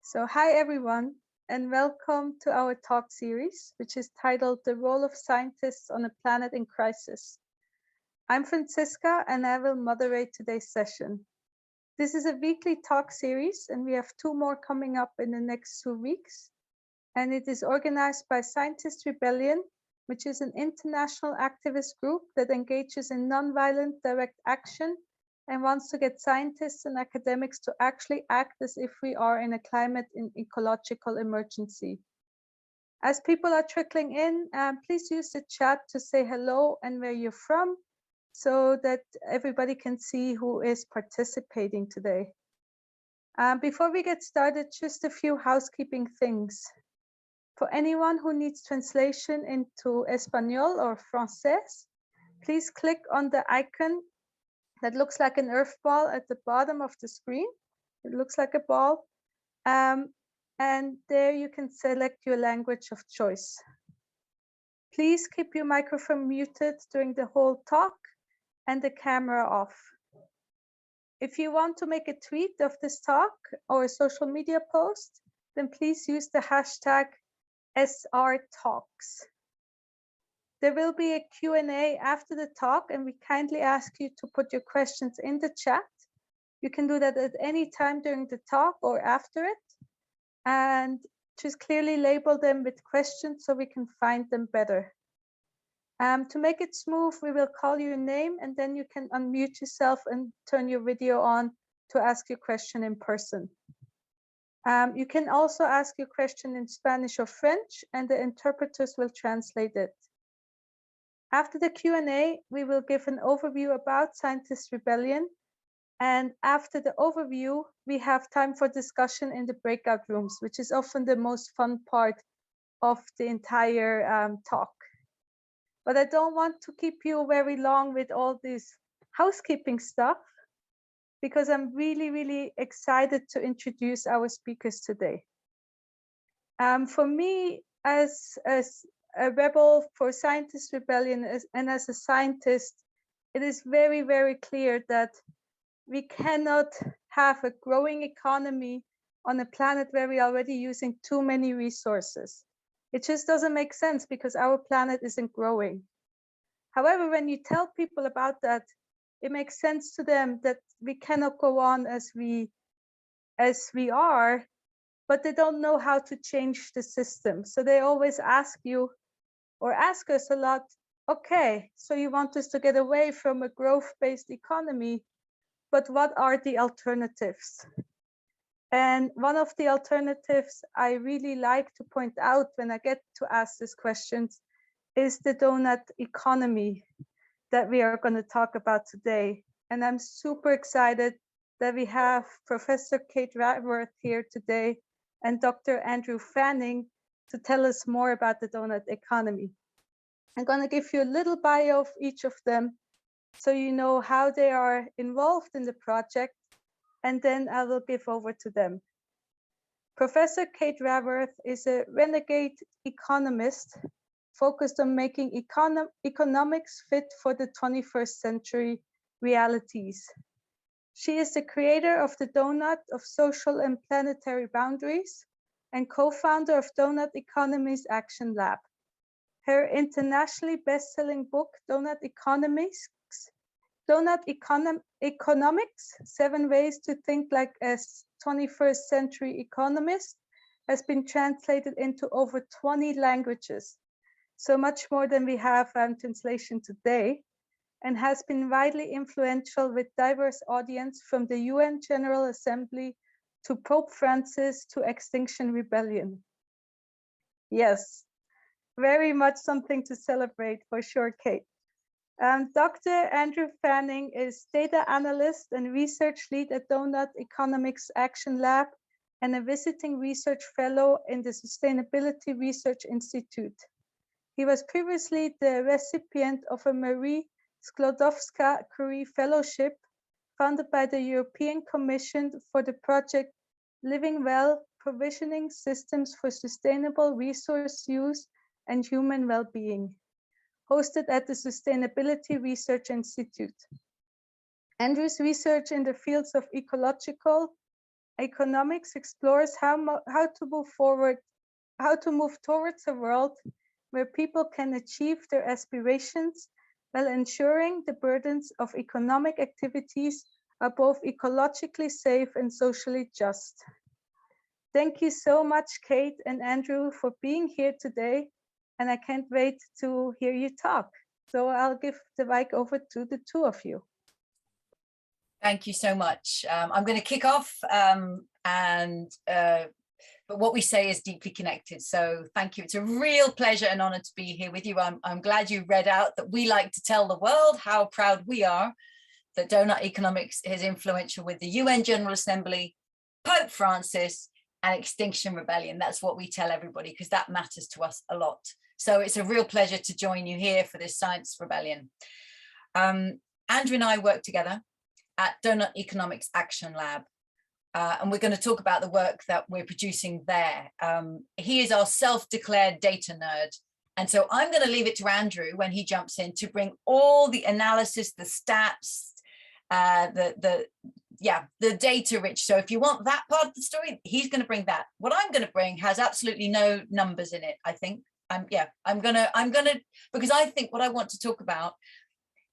So hi everyone, and welcome to our talk series, which is titled The Role of Scientists on a Planet in Crisis. I'm Francisca, and I will moderate today's session. This is a weekly talk series, and we have two more coming up in the next 2 weeks. And it is organized by Scientist Rebellion, which is an international activist group that engages in nonviolent direct action and wants to get scientists and academics to actually act as if we are in a climate and ecological emergency. As people are trickling in, please use the chat to say hello and where you're from so that everybody can see who is participating today. Before we get started, just a few housekeeping things. For anyone who needs translation into Espanol or Francés, please click on the icon that looks like an earth ball at the bottom of the screen. It looks like a ball. And there you can select your language of choice. Please keep your microphone muted during the whole talk and the camera off. If you want to make a tweet of this talk or a social media post, then please use the hashtag SRTalks. There will be a Q&A after the talk, and we kindly ask you to put your questions in the chat. You can do that at any time during the talk or after it, and just clearly label them with questions so we can find them better. To make it smooth, we will call your name, and then you can unmute yourself and turn your video on to ask your question in person. You can also ask your question in Spanish or French, and the interpreters will translate it. After the Q&A, we will give an overview about Scientist Rebellion, and after the overview, we have time for discussion in the breakout rooms, which is often the most fun part of the entire talk. But I don't want to keep you very long with all this housekeeping stuff, because I'm really excited to introduce our speakers today. For me, as a rebel for Scientist Rebellion and as a scientist, it is very clear that we cannot have a growing economy on a planet where we are already using too many resources. It just doesn't make sense because our planet isn't growing. However, when you tell people about that, it makes sense to them that we cannot go on as we are, but they don't know how to change the system. So they always ask you, or ask us a lot, okay, so you want us to get away from a growth-based economy, but what are the alternatives? And one of the alternatives I really like to point out when I get to ask these questions is the doughnut economy that we are going to talk about today. And I'm super excited that we have Professor Kate Raworth here today and Dr. Andrew Fanning to tell us more about the doughnut economy. I'm going to give you a little bio of each of them so you know how they are involved in the project, and then I will give over to them. Professor Kate Raworth is a renegade economist focused on making economics fit for the 21st century realities. She is the creator of the Doughnut of Social and Planetary Boundaries and co-founder of Doughnut Economics Action Lab. Her internationally best-selling book, Doughnut Economics, 7 Ways to Think Like a 21st Century Economist, has been translated into over 20 languages, so much more than we have translation today, and has been widely influential with diverse audience from the UN General Assembly to Pope Francis to Extinction Rebellion. Yes, very much something to celebrate for sure, Kate. Dr. Andrew Fanning is data analyst and research lead at Doughnut Economics Action Lab and a visiting research fellow in the Sustainability Research Institute. He was previously the recipient of a Marie Sklodowska-Curie Fellowship funded by the European Commission for the project Living Well, Provisioning Systems for Sustainable Resource Use and Human Well-Being, hosted at the Sustainability Research Institute. Andrew's research in the fields of ecological, Economics explores how to move towards a world where people can achieve their aspirations while ensuring the burdens of economic activities are both ecologically safe and socially just. Thank you so much, Kate and Andrew, for being here today, and I can't wait to hear you talk. So I'll give the mic over to the two of you. Thank you so much. I'm going to kick off, but what we say is deeply connected. So thank you. It's a real pleasure and honor to be here with you. I'm glad you read out that we like to tell the world how proud we are that Doughnut Economics is influential with the UN General Assembly, Pope Francis, and Extinction Rebellion. That's what we tell everybody because that matters to us a lot. So it's a real pleasure to join you here for this Science Rebellion. Andrew and I work together at Doughnut Economics Action Lab. And we're going to talk about the work that we're producing there. He is our self-declared data nerd. And so I'm going to leave it to Andrew when he jumps in to bring all the analysis, the stats, the data rich. So if you want that part of the story, he's going to bring that. What I'm going to bring has absolutely no numbers in it, I think. I'm gonna, because I think what I want to talk about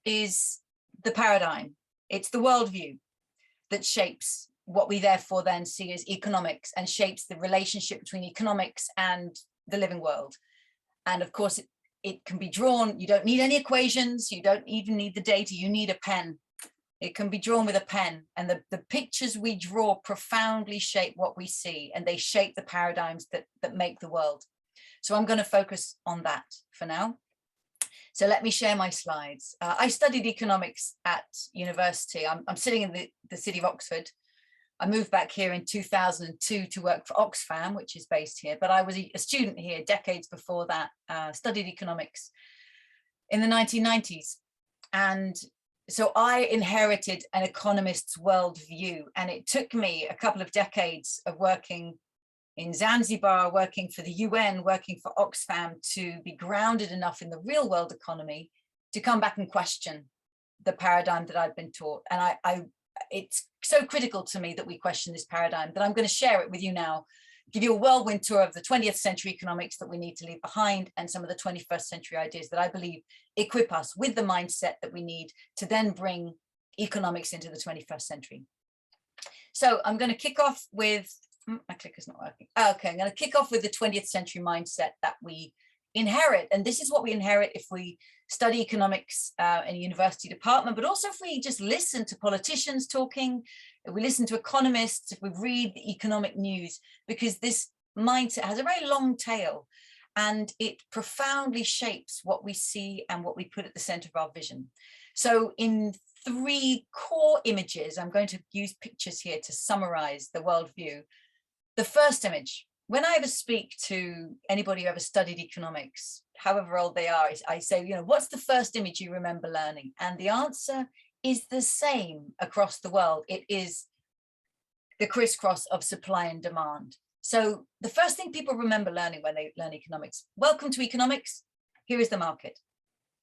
is the paradigm. It's the worldview that shapes what we therefore then see as economics and shapes the relationship between economics and the living world. And of course, it can be drawn. You don't need any equations. You don't even need the data. You need a pen. It can be drawn with a pen. And the pictures we draw profoundly shape what we see, and they shape the paradigms that make the world. So I'm going to focus on that for now. So let me share my slides. I studied economics at university. I'm sitting in the city of Oxford. I moved back here in 2002 to work for Oxfam, which is based here, but I was a student here decades before that, studied economics in the 1990s. And so I inherited an economist's worldview, and it took me a couple of decades of working in Zanzibar, working for the UN, working for Oxfam to be grounded enough in the real world economy to come back and question the paradigm that I'd been taught. And it's so critical to me that we question this paradigm that I'm going to share it with you now, give you a whirlwind tour of the 20th century economics that we need to leave behind and some of the 21st century ideas that I believe equip us with the mindset that we need to then bring economics into the 21st century. So I'm going to kick off with, my clicker's not working. Okay, I'm going to kick off with the 20th century mindset that we inherit. And this is what we inherit if we study economics in a university department, but also if we just listen to politicians talking, if we listen to economists, if we read the economic news, because this mindset has a very long tail and it profoundly shapes what we see and what we put at the center of our vision. So in 3 core images, I'm going to use pictures here to summarize the worldview. The first image, when I ever speak to anybody who ever studied economics, however old they are, I say, what's the first image you remember learning? And the answer is the same across the world. It is the crisscross of supply and demand. So the first thing people remember learning when they learn economics, welcome to economics, here is the market.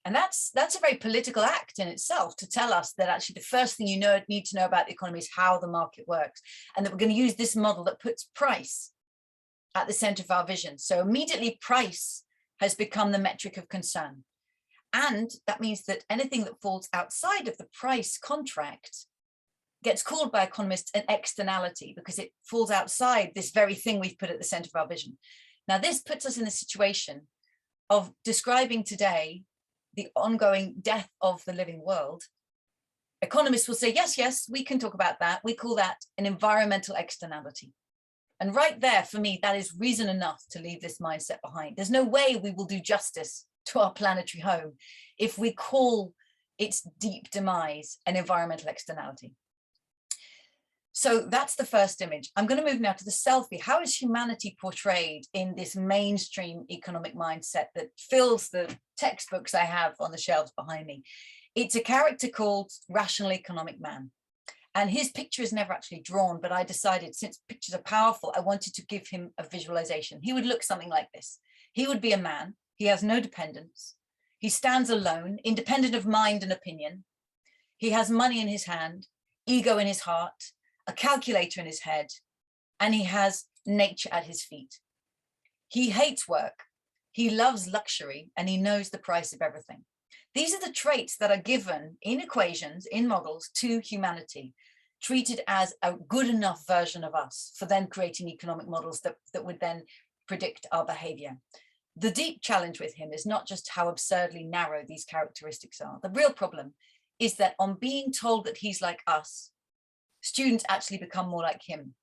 And that's a very political act in itself to tell us that actually the first thing you need to know about the economy is how the market works, and that we're going to use this model that puts price at the center of our vision. So immediately price has become the metric of concern. And that means that anything that falls outside of the price contract gets called by economists an externality because it falls outside this very thing we've put at the center of our vision. Now, this puts us in a situation of describing today the ongoing death of the living world. Economists will say, yes, we can talk about that. We call that an environmental externality. And right there, for me, that is reason enough to leave this mindset behind. There's no way we will do justice to our planetary home if we call its deep demise an environmental externality. So that's the first image. I'm going to move now to the selfie. How is humanity portrayed in this mainstream economic mindset that fills the textbooks I have on the shelves behind me? It's a character called Rational Economic Man. And his picture is never actually drawn, but I decided since pictures are powerful, I wanted to give him a visualization. He would look something like this. He would be a man. He has no dependents. He stands alone, independent of mind and opinion. He has money in his hand, ego in his heart, a calculator in his head, and he has nature at his feet. He hates work, he loves luxury, and he knows the price of everything. These are the traits that are given in equations, in models, to humanity, treated as a good enough version of us for then creating economic models that would then predict our behavior. The deep challenge with him is not just how absurdly narrow these characteristics are. The real problem is that on being told that he's like us, students actually become more like him.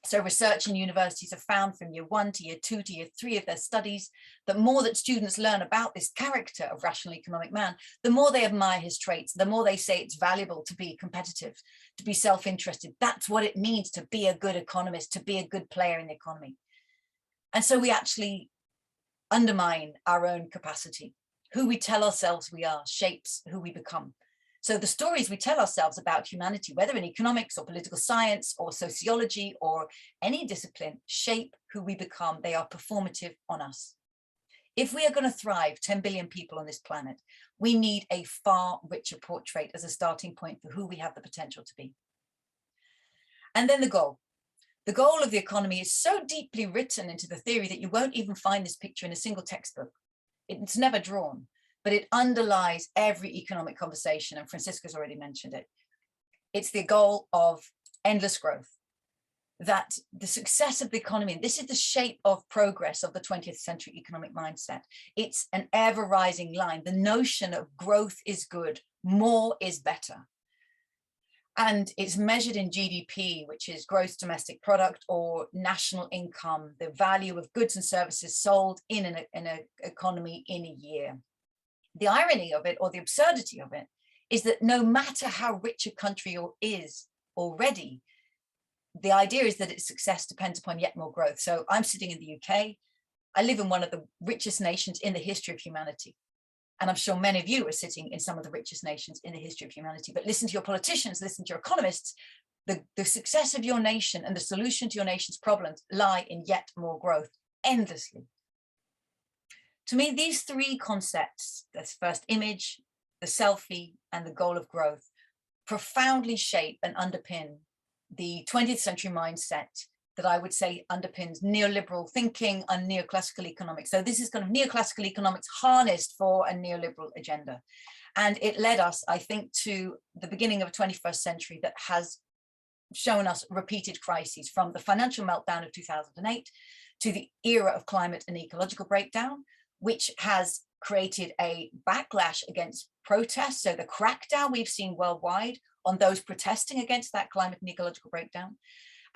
So research in universities have found from year 1 to year 2 to year 3 of their studies that more that students learn about this character of rational economic man, the more they admire his traits, the more they say it's valuable to be competitive, to be self-interested. That's what it means to be a good economist, to be a good player in the economy. And so we actually undermine our own capacity. Who we tell ourselves we are shapes who we become. So the stories we tell ourselves about humanity, whether in economics or political science or sociology or any discipline, shape who we become. They are performative on us. If we are going to thrive, 10 billion people on this planet, we need a far richer portrait as a starting point for who we have the potential to be. And then the goal. The goal of the economy is so deeply written into the theory that you won't even find this picture in a single textbook. It's never drawn, but it underlies every economic conversation, and Francisca's already mentioned it. It's the goal of endless growth, that the success of the economy, and this is the shape of progress of the 20th century economic mindset. It's an ever rising line. The notion of growth is good, more is better. And it's measured in GDP, which is gross domestic product, or national income, the value of goods and services sold in an economy in a year. The irony of it, or the absurdity of it, is that no matter how rich a country is already, the idea is that its success depends upon yet more growth. So I'm sitting in the UK. I live in one of the richest nations in the history of humanity. And I'm sure many of you are sitting in some of the richest nations in the history of humanity. But listen to your politicians, listen to your economists. The success of your nation and the solution to your nation's problems lie in yet more growth, endlessly. To me, these three concepts, this first image, the selfie, and the goal of growth, profoundly shape and underpin the 20th century mindset that I would say underpins neoliberal thinking and neoclassical economics. So this is kind of neoclassical economics harnessed for a neoliberal agenda. And it led us, I think, to the beginning of a 21st century that has shown us repeated crises, from the financial meltdown of 2008 to the era of climate and ecological breakdown, which has created a backlash against protests. So the crackdown we've seen worldwide on those protesting against that climate and ecological breakdown.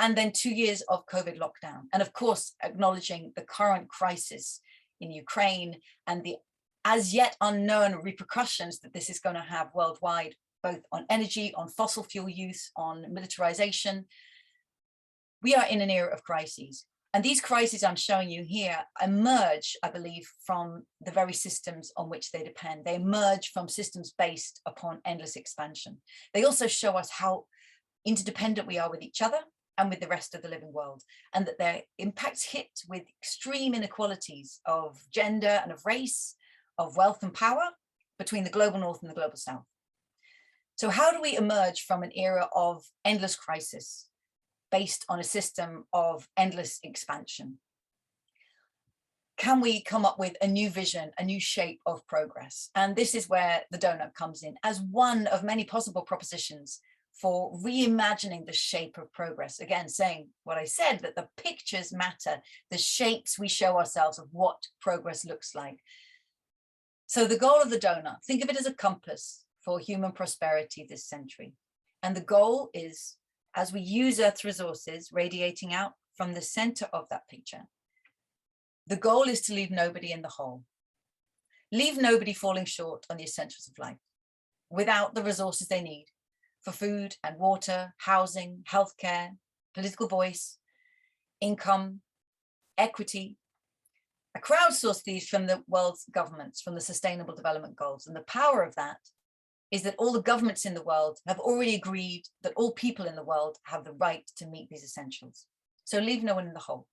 And then 2 years of COVID lockdown. And of course, acknowledging the current crisis in Ukraine and the as yet unknown repercussions that this is going to have worldwide, both on energy, on fossil fuel use, on militarization. We are in an era of crises. And these crises I'm showing you here emerge, I believe, from the very systems on which they depend. They emerge from systems based upon endless expansion. They also show us how interdependent we are with each other and with the rest of the living world, and that their impacts hit with extreme inequalities of gender and of race, of wealth and power between the global north and the global south. So how do we emerge from an era of endless crisis based on a system of endless expansion? Can we come up with a new vision, a new shape of progress? And this is where the donut comes in as one of many possible propositions for reimagining the shape of progress. Again, saying what I said, that the pictures matter, the shapes we show ourselves of what progress looks like. So the goal of the donut, think of it as a compass for human prosperity this century. And the goal is, as we use Earth's resources radiating out from the center of that picture, the goal is to leave nobody in the hole. Leave nobody falling short on the essentials of life without the resources they need for food and water, housing, healthcare, political voice, income, equity. I crowdsourced these from the world's governments, from the Sustainable Development Goals. And the power of that is that all the governments in the world have already agreed that all people in the world have the right to meet these essentials. So leave no one in the hole.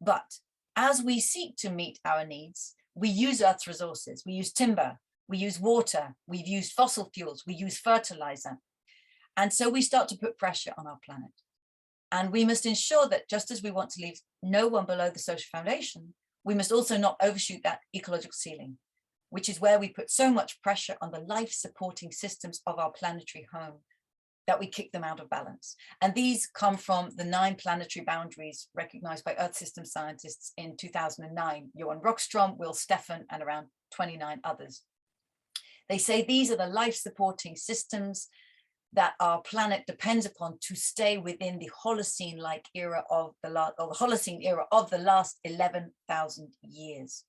But as we seek to meet our needs, we use Earth's resources. We use timber, we use water, we've used fossil fuels, we use fertilizer. And so we start to put pressure on our planet. And we must ensure that just as we want to leave no one below the social foundation, we must also not overshoot that ecological ceiling, which is where we put so much pressure on the life-supporting systems of our planetary home that we kick them out of balance. And these come from the 9 planetary boundaries recognized by Earth system scientists in 2009, Johan Rockström, Will Stephan, and around 29 others. They say these are the life-supporting systems that our planet depends upon to stay within the Holocene-like era of the last 11,000 years.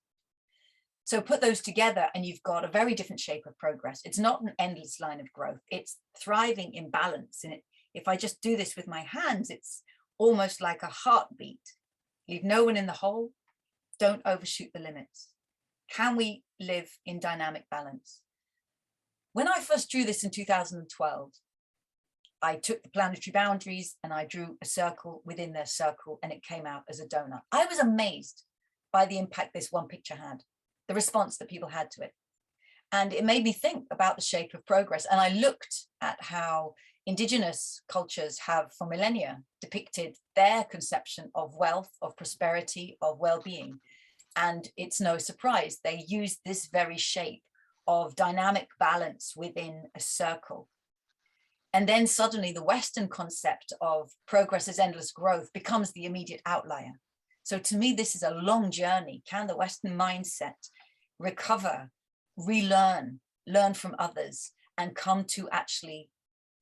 So put those together and you've got a very different shape of progress. It's not an endless line of growth. It's thriving in balance. And if I just do this with my hands, it's almost like a heartbeat. Leave no one in the hole. Don't overshoot the limits. Can we live in dynamic balance? When I first drew this in 2012, I took the planetary boundaries and I drew a circle within their circle and it came out as a donut. I was amazed by the impact this one picture had, the response that people had to it. And it made me think about the shape of progress. And I looked at how indigenous cultures have for millennia depicted their conception of wealth, of prosperity, of well-being. And it's no surprise, they used this very shape of dynamic balance within a circle. And then suddenly the Western concept of progress as endless growth becomes the immediate outlier. So to me, this is a long journey. Can the Western mindset recover, relearn, learn from others, and come to actually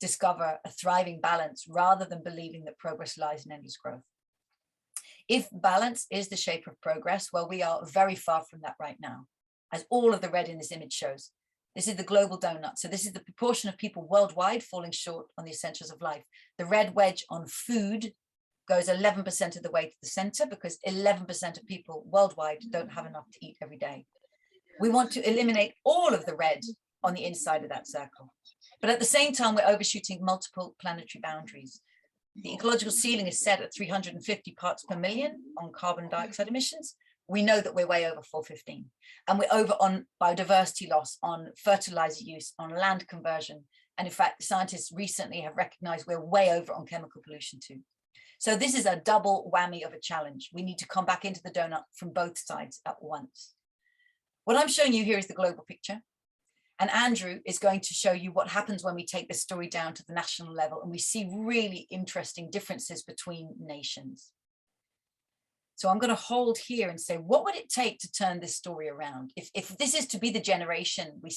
discover a thriving balance rather than believing that progress lies in endless growth? If balance is the shape of progress, well, we are very far from that right now, as all of the red in this image shows. This is the global donut. So this is the proportion of people worldwide falling short on the essentials of life. The red wedge on food goes 11% of the way to the center because 11% of people worldwide don't have enough to eat every day. We want to eliminate all of the red on the inside of that circle. But at the same time, we're overshooting multiple planetary boundaries. The ecological ceiling is set at 350 parts per million on carbon dioxide emissions. We know that we're way over 415. And we're over on biodiversity loss, on fertilizer use, on land conversion. And in fact, scientists recently have recognized we're way over on chemical pollution too. So this is a double whammy of a challenge. We need to come back into the donut from both sides at once. What I'm showing you here is the global picture. And Andrew is going to show you what happens when we take this story down to the national level and we see really interesting differences between nations. So I'm going to hold here and say, what would it take to turn this story around? If this is to be the generation, we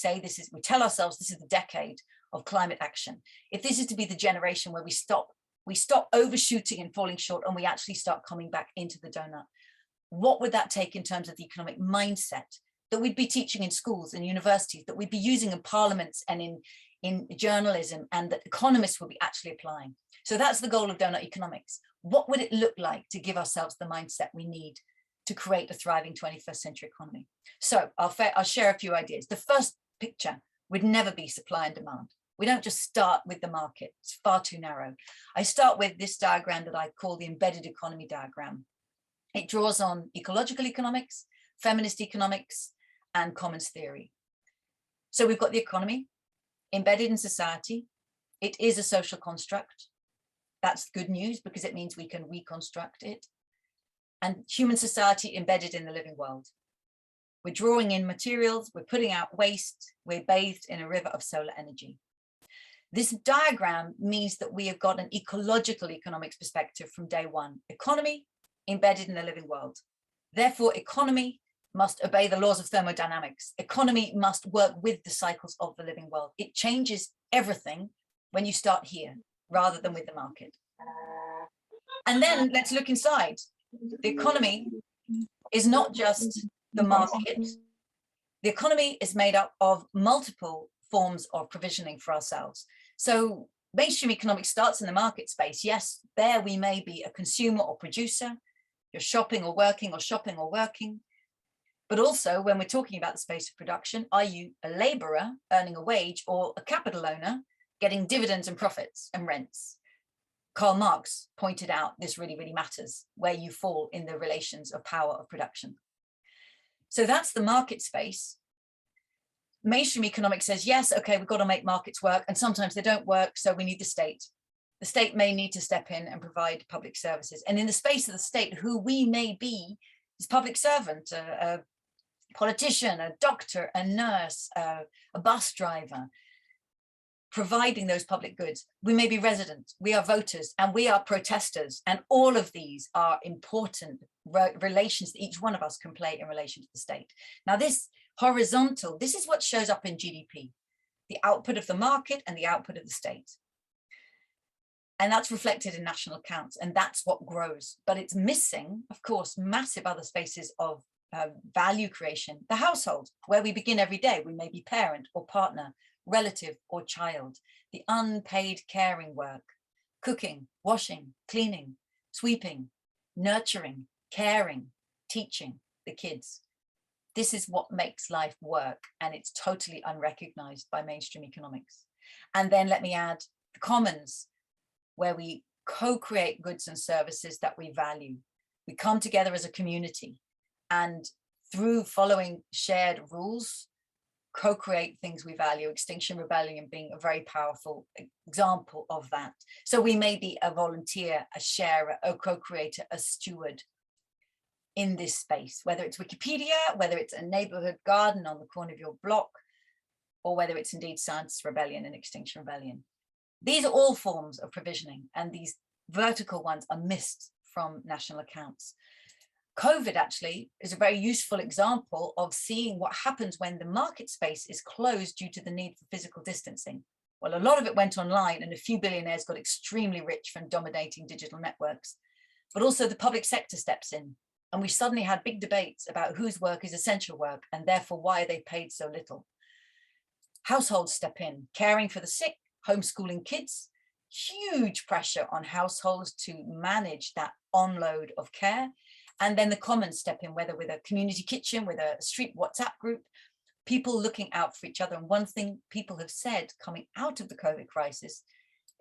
tell ourselves this is the decade of climate action. If this is to be the generation where we stop overshooting and falling short and we actually start coming back into the donut, what would that take in terms of the economic mindset that we'd be teaching in schools and universities, that we'd be using in parliaments and in journalism, and that economists will be actually applying? So that's the goal of Doughnut Economics. What would it look like to give ourselves the mindset we need to create a thriving 21st century economy? So I'll share a few ideas. The first picture would never be supply and demand. We don't just start with the market. It's far too narrow. I start with this diagram that I call the embedded economy diagram. It draws on ecological economics, feminist economics, and commons theory. So we've got the economy embedded in society. It is a social construct. That's good news because it means we can reconstruct it. And human society embedded in the living world. We're drawing in materials, we're putting out waste, we're bathed in a river of solar energy. This diagram means that we have got an ecological economics perspective from day one. Economy embedded in the living world. Therefore, economy must obey the laws of thermodynamics. Economy must work with the cycles of the living world. It changes everything when you start here rather than with the market. And then let's look inside. The economy is not just the market. The economy is made up of multiple forms of provisioning for ourselves. So mainstream economics starts in the market space. Yes, there we may be a consumer or producer. You're shopping or working or shopping or working. But also when we're talking about the space of production, are you a laborer earning a wage or a capital owner getting dividends and profits and rents? Karl Marx pointed out this really, really matters where you fall in the relations of power of production. So that's the market space. Mainstream economics says, yes, okay, we've got to make markets work, and sometimes they don't work, so we need the state. the state may need to step in and provide public services. And in the space of the state, who we may be is public servant, a politician, a doctor, a nurse, a bus driver, providing those public goods. We may be residents, we are voters, and we are protesters. And all of these are important relations that each one of us can play in relation to the state. Now, this horizontal, this is what shows up in GDP, the output of the market and the output of the state. And that's reflected in national accounts, and that's what grows. But it's missing, of course, massive other spaces of value creation. The household, where we begin every day. We may be parent or partner, relative or child. The unpaid caring work, cooking, washing, cleaning, sweeping, nurturing, caring, teaching the kids. This is what makes life work, and it's totally unrecognized by mainstream economics. And then let me add the commons, where we co-create goods and services that we value. We come together as a community, and through following shared rules, co-create things we value. Extinction Rebellion being a very powerful example of that. So we may be a volunteer, a sharer, a co-creator, a steward in this space, whether it's Wikipedia, whether it's a neighborhood garden on the corner of your block, or whether it's indeed Science Rebellion and Extinction Rebellion. These are all forms of provisioning, and these vertical ones are missed from national accounts. COVID actually is a very useful example of seeing what happens when the market space is closed due to the need for physical distancing. Well, a lot of it went online, and a few billionaires got extremely rich from dominating digital networks. But also the public sector steps in, and we suddenly had big debates about whose work is essential work, and therefore why they paid so little. Households step in, caring for the sick, homeschooling kids, huge pressure on households to manage that onload of care. And then the commons step in, whether with a community kitchen, with a street WhatsApp group, people looking out for each other. And one thing people have said coming out of the COVID crisis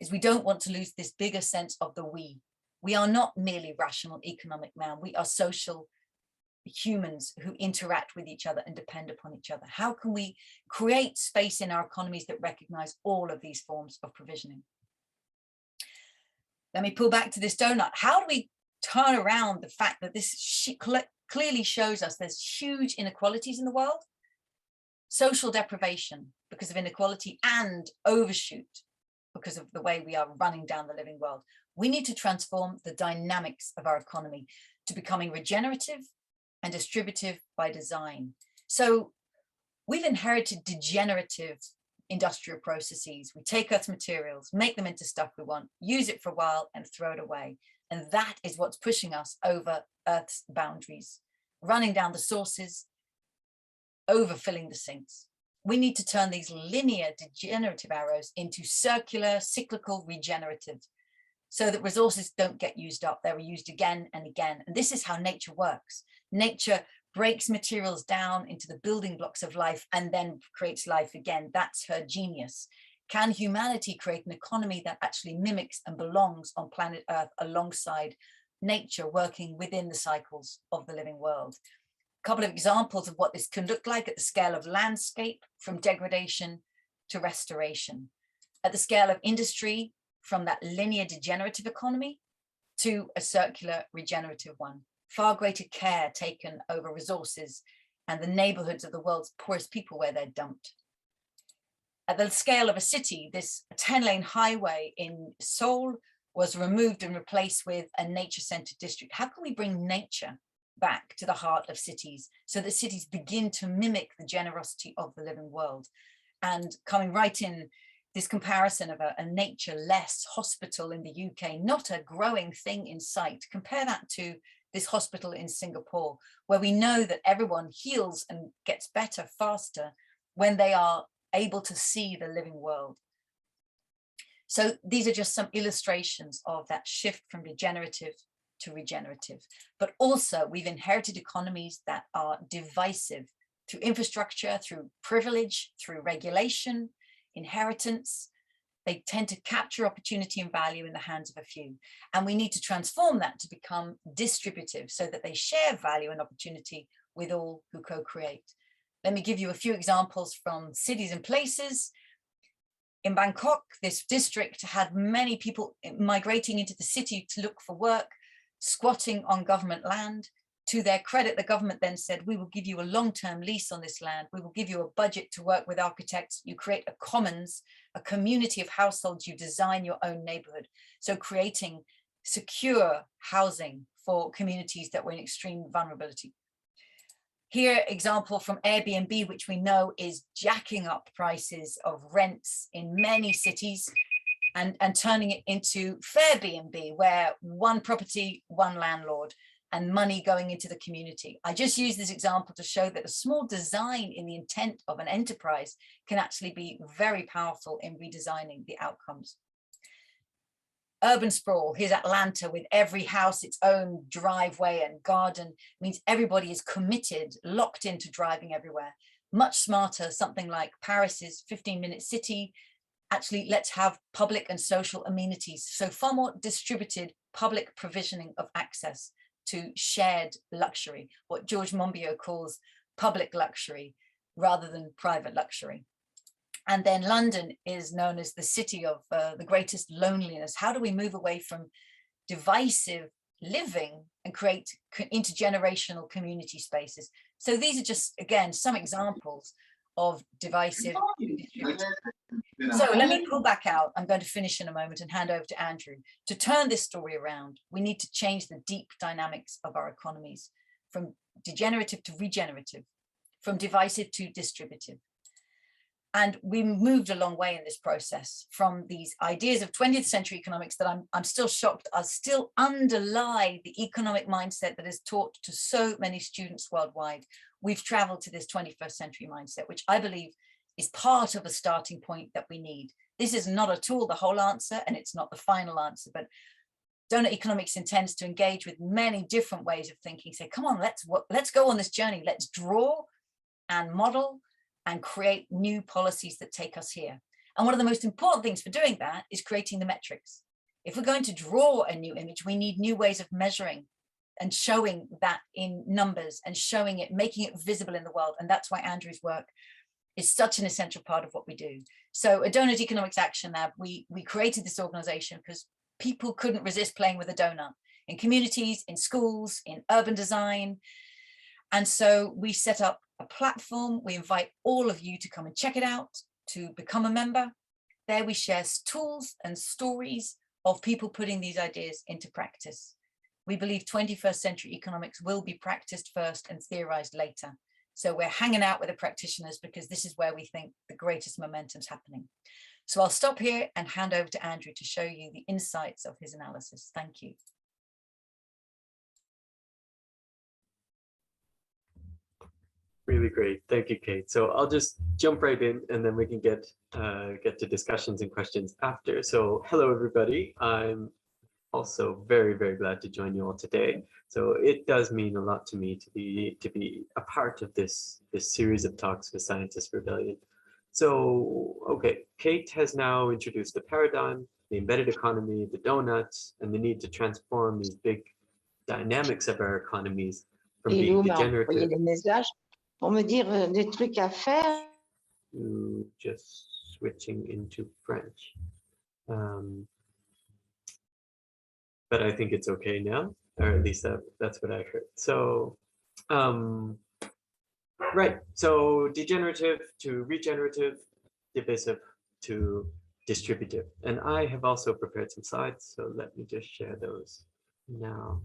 is we don't want to lose this bigger sense of the we. We are not merely rational economic man. We are social humans who interact with each other and depend upon each other. How can we create space in our economies that recognize all of these forms of provisioning? Let me pull back to this donut. How do we turn around the fact that this clearly shows us there's huge inequalities in the world, social deprivation because of inequality, and overshoot because of the way we are running down the living world? We need to transform the dynamics of our economy to becoming regenerative and distributive by design. So we've inherited degenerative industrial processes. We take Earth's materials, make them into stuff we want, use it for a while and throw it away. And that is what's pushing us over Earth's boundaries, running down the sources, overfilling the sinks. We need to turn these linear degenerative arrows into circular, cyclical, regenerative, so that resources don't get used up. They're used again and again. And this is how nature works. Nature breaks materials down into the building blocks of life and then creates life again. That's her genius. Can humanity create an economy that actually mimics and belongs on planet Earth alongside nature, working within the cycles of the living world? A couple of examples of what this can look like at the scale of landscape, from degradation to restoration. At the scale of industry, from that linear degenerative economy to a circular regenerative one. Far greater care taken over resources and the neighborhoods of the world's poorest people where they're dumped. At the scale of a city, this 10-lane highway in Seoul was removed and replaced with a nature-centered district. How can we bring nature back to the heart of cities so that cities begin to mimic the generosity of the living world? And coming right in, this comparison of a nature-less hospital in the UK, not a growing thing in sight. Compare that to this hospital in Singapore, where we know that everyone heals and gets better faster when they are able to see the living world. So these are just some illustrations of that shift from degenerative to regenerative. But also we've inherited economies that are divisive through infrastructure, through privilege, through regulation, inheritance. They tend to capture opportunity and value in the hands of a few. And we need to transform that to become distributive so that they share value and opportunity with all who co-create. Let me give you a few examples from cities and places. in Bangkok, this district had many people migrating into the city to look for work, squatting on government land. To their credit, the government then said, we will give you a long-term lease on this land. We will give you a budget to work with architects. You create a commons, a community of households. You design your own neighborhood. So creating secure housing for communities that were in extreme vulnerability. Here, example from Airbnb, which we know is jacking up prices of rents in many cities and turning it into Fairbnb, where one property, one landlord, and money going into the community. I just use this example to show that a small design in the intent of an enterprise can actually be very powerful in redesigning the outcomes. Urban sprawl, here's Atlanta with every house its own driveway and garden, means everybody is committed, locked into driving everywhere. Much smarter, something like Paris's 15-minute city. Actually, let's have public and social amenities. So far more distributed public provisioning of access to shared luxury, what George Monbiot calls public luxury rather than private luxury. And then London is known as the city of the greatest loneliness. How do we move away from divisive living and create intergenerational community spaces? So these are just, again, some examples of divisive. So let me pull back out. I'm going to finish in a moment and hand over to Andrew. To turn this story around, we need to change the deep dynamics of our economies from degenerative to regenerative, from divisive to distributive. And we moved a long way in this process from these ideas of 20th century economics that I'm still shocked are still underlie the economic mindset that is taught to so many students worldwide. We've traveled to this 21st century mindset, which I believe is part of a starting point that we need. This is not at all the whole answer, and it's not the final answer, but Doughnut Economics intends to engage with many different ways of thinking. Say, come on, let's go on this journey. Let's draw and model and create new policies that take us here. And one of the most important things for doing that is creating the metrics. If we're going to draw a new image, we need new ways of measuring and showing that in numbers and showing it, making it visible in the world. And that's why Andrew's work is such an essential part of what we do. So at Doughnut Economics Action Lab, we created this organization because people couldn't resist playing with a donut in communities, in schools, in urban design. And so we set up a platform. We invite all of you to come and check it out, to become a member. There we share tools and stories of people putting these ideas into practice. We believe 21st century economics will be practiced first and theorized later. So we're hanging out with the practitioners because this is where we think the greatest momentum's happening. So I'll stop here and hand over to Andrew to show you the insights of his analysis. Thank you. Really great. Thank you, Kate. So I'll just jump right in and then we can get to discussions and questions after. So hello, everybody. I'm also very, very glad to join you all today. So it does mean a lot to me to be a part of this series of talks with Scientist Rebellion. So, okay, Kate has now introduced the paradigm, the embedded economy, the donuts, and the need to transform these big dynamics of our economies from being degenerative pour me dire des trucs à faire. To just switching into French. But I think it's okay now, or at least that's what I heard. So, right, so degenerative to regenerative, divisive to distributive. And I have also prepared some slides, so let me just share those now.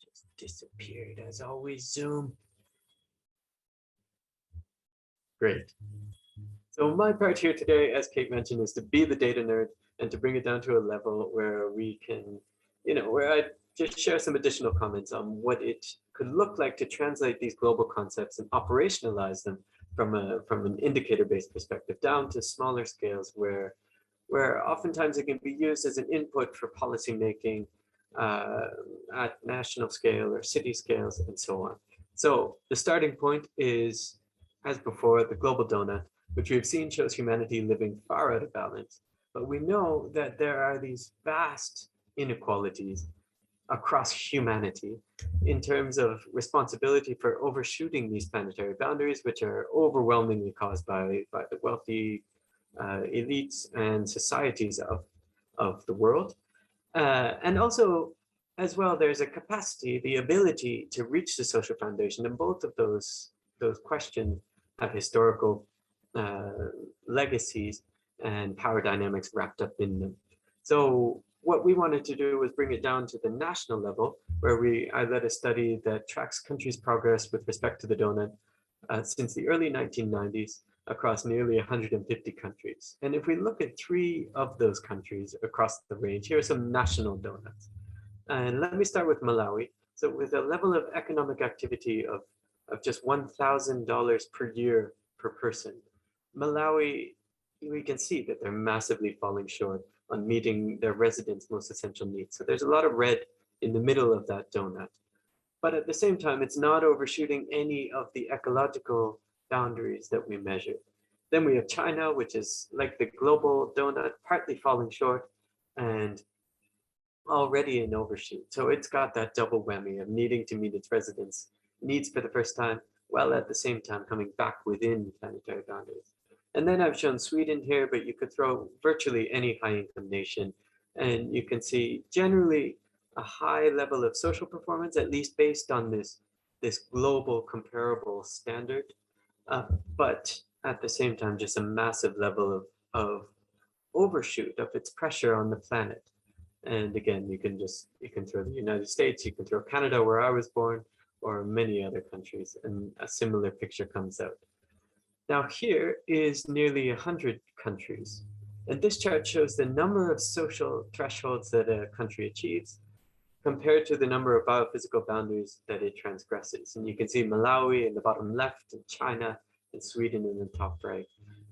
Just disappeared as always, Zoom. Great. So my part here today, as Kate mentioned, is to be the data nerd and to bring it down to a level where we can, where I just share some additional comments on what it could look like to translate these global concepts and operationalize them from an indicator-based perspective down to smaller scales where oftentimes it can be used as an input for policy making at national scale or city scales and so on. So the starting point is, as before, the global donut, which we've seen shows humanity living far out of balance. But we know that there are these vast inequalities across humanity in terms of responsibility for overshooting these planetary boundaries, which are overwhelmingly caused by the wealthy elites and societies of the world. And also, as well, there's a capacity, the ability to reach the social foundation, and both of those questions have historical legacies and power dynamics wrapped up in them. So what we wanted to do was bring it down to the national level, where I led a study that tracks countries' progress with respect to the donut since the early 1990s across nearly 150 countries. And if we look at 3 of those countries across the range, here are some national donuts. And let me start with Malawi. So with a level of economic activity of just $1,000 per year per person, Malawi, we can see that they're massively falling short on meeting their residents' most essential needs. So there's a lot of red in the middle of that donut. But at the same time, it's not overshooting any of the ecological boundaries that we measure. Then we have China, which is like the global donut, partly falling short and already an overshoot. So it's got that double whammy of needing to meet its residents' needs for the first time, while at the same time coming back within planetary boundaries. And then I've shown Sweden here, but you could throw virtually any high-income nation, and you can see generally a high level of social performance, at least based on this global comparable standard, but at the same time, just a massive level of overshoot of its pressure on the planet. And again, you can throw the United States, you can throw Canada, where I was born, or many other countries, and a similar picture comes out. Now here is nearly 100 countries, and this chart shows the number of social thresholds that a country achieves compared to the number of biophysical boundaries that it transgresses. And you can see Malawi in the bottom left, and China and Sweden in the top right.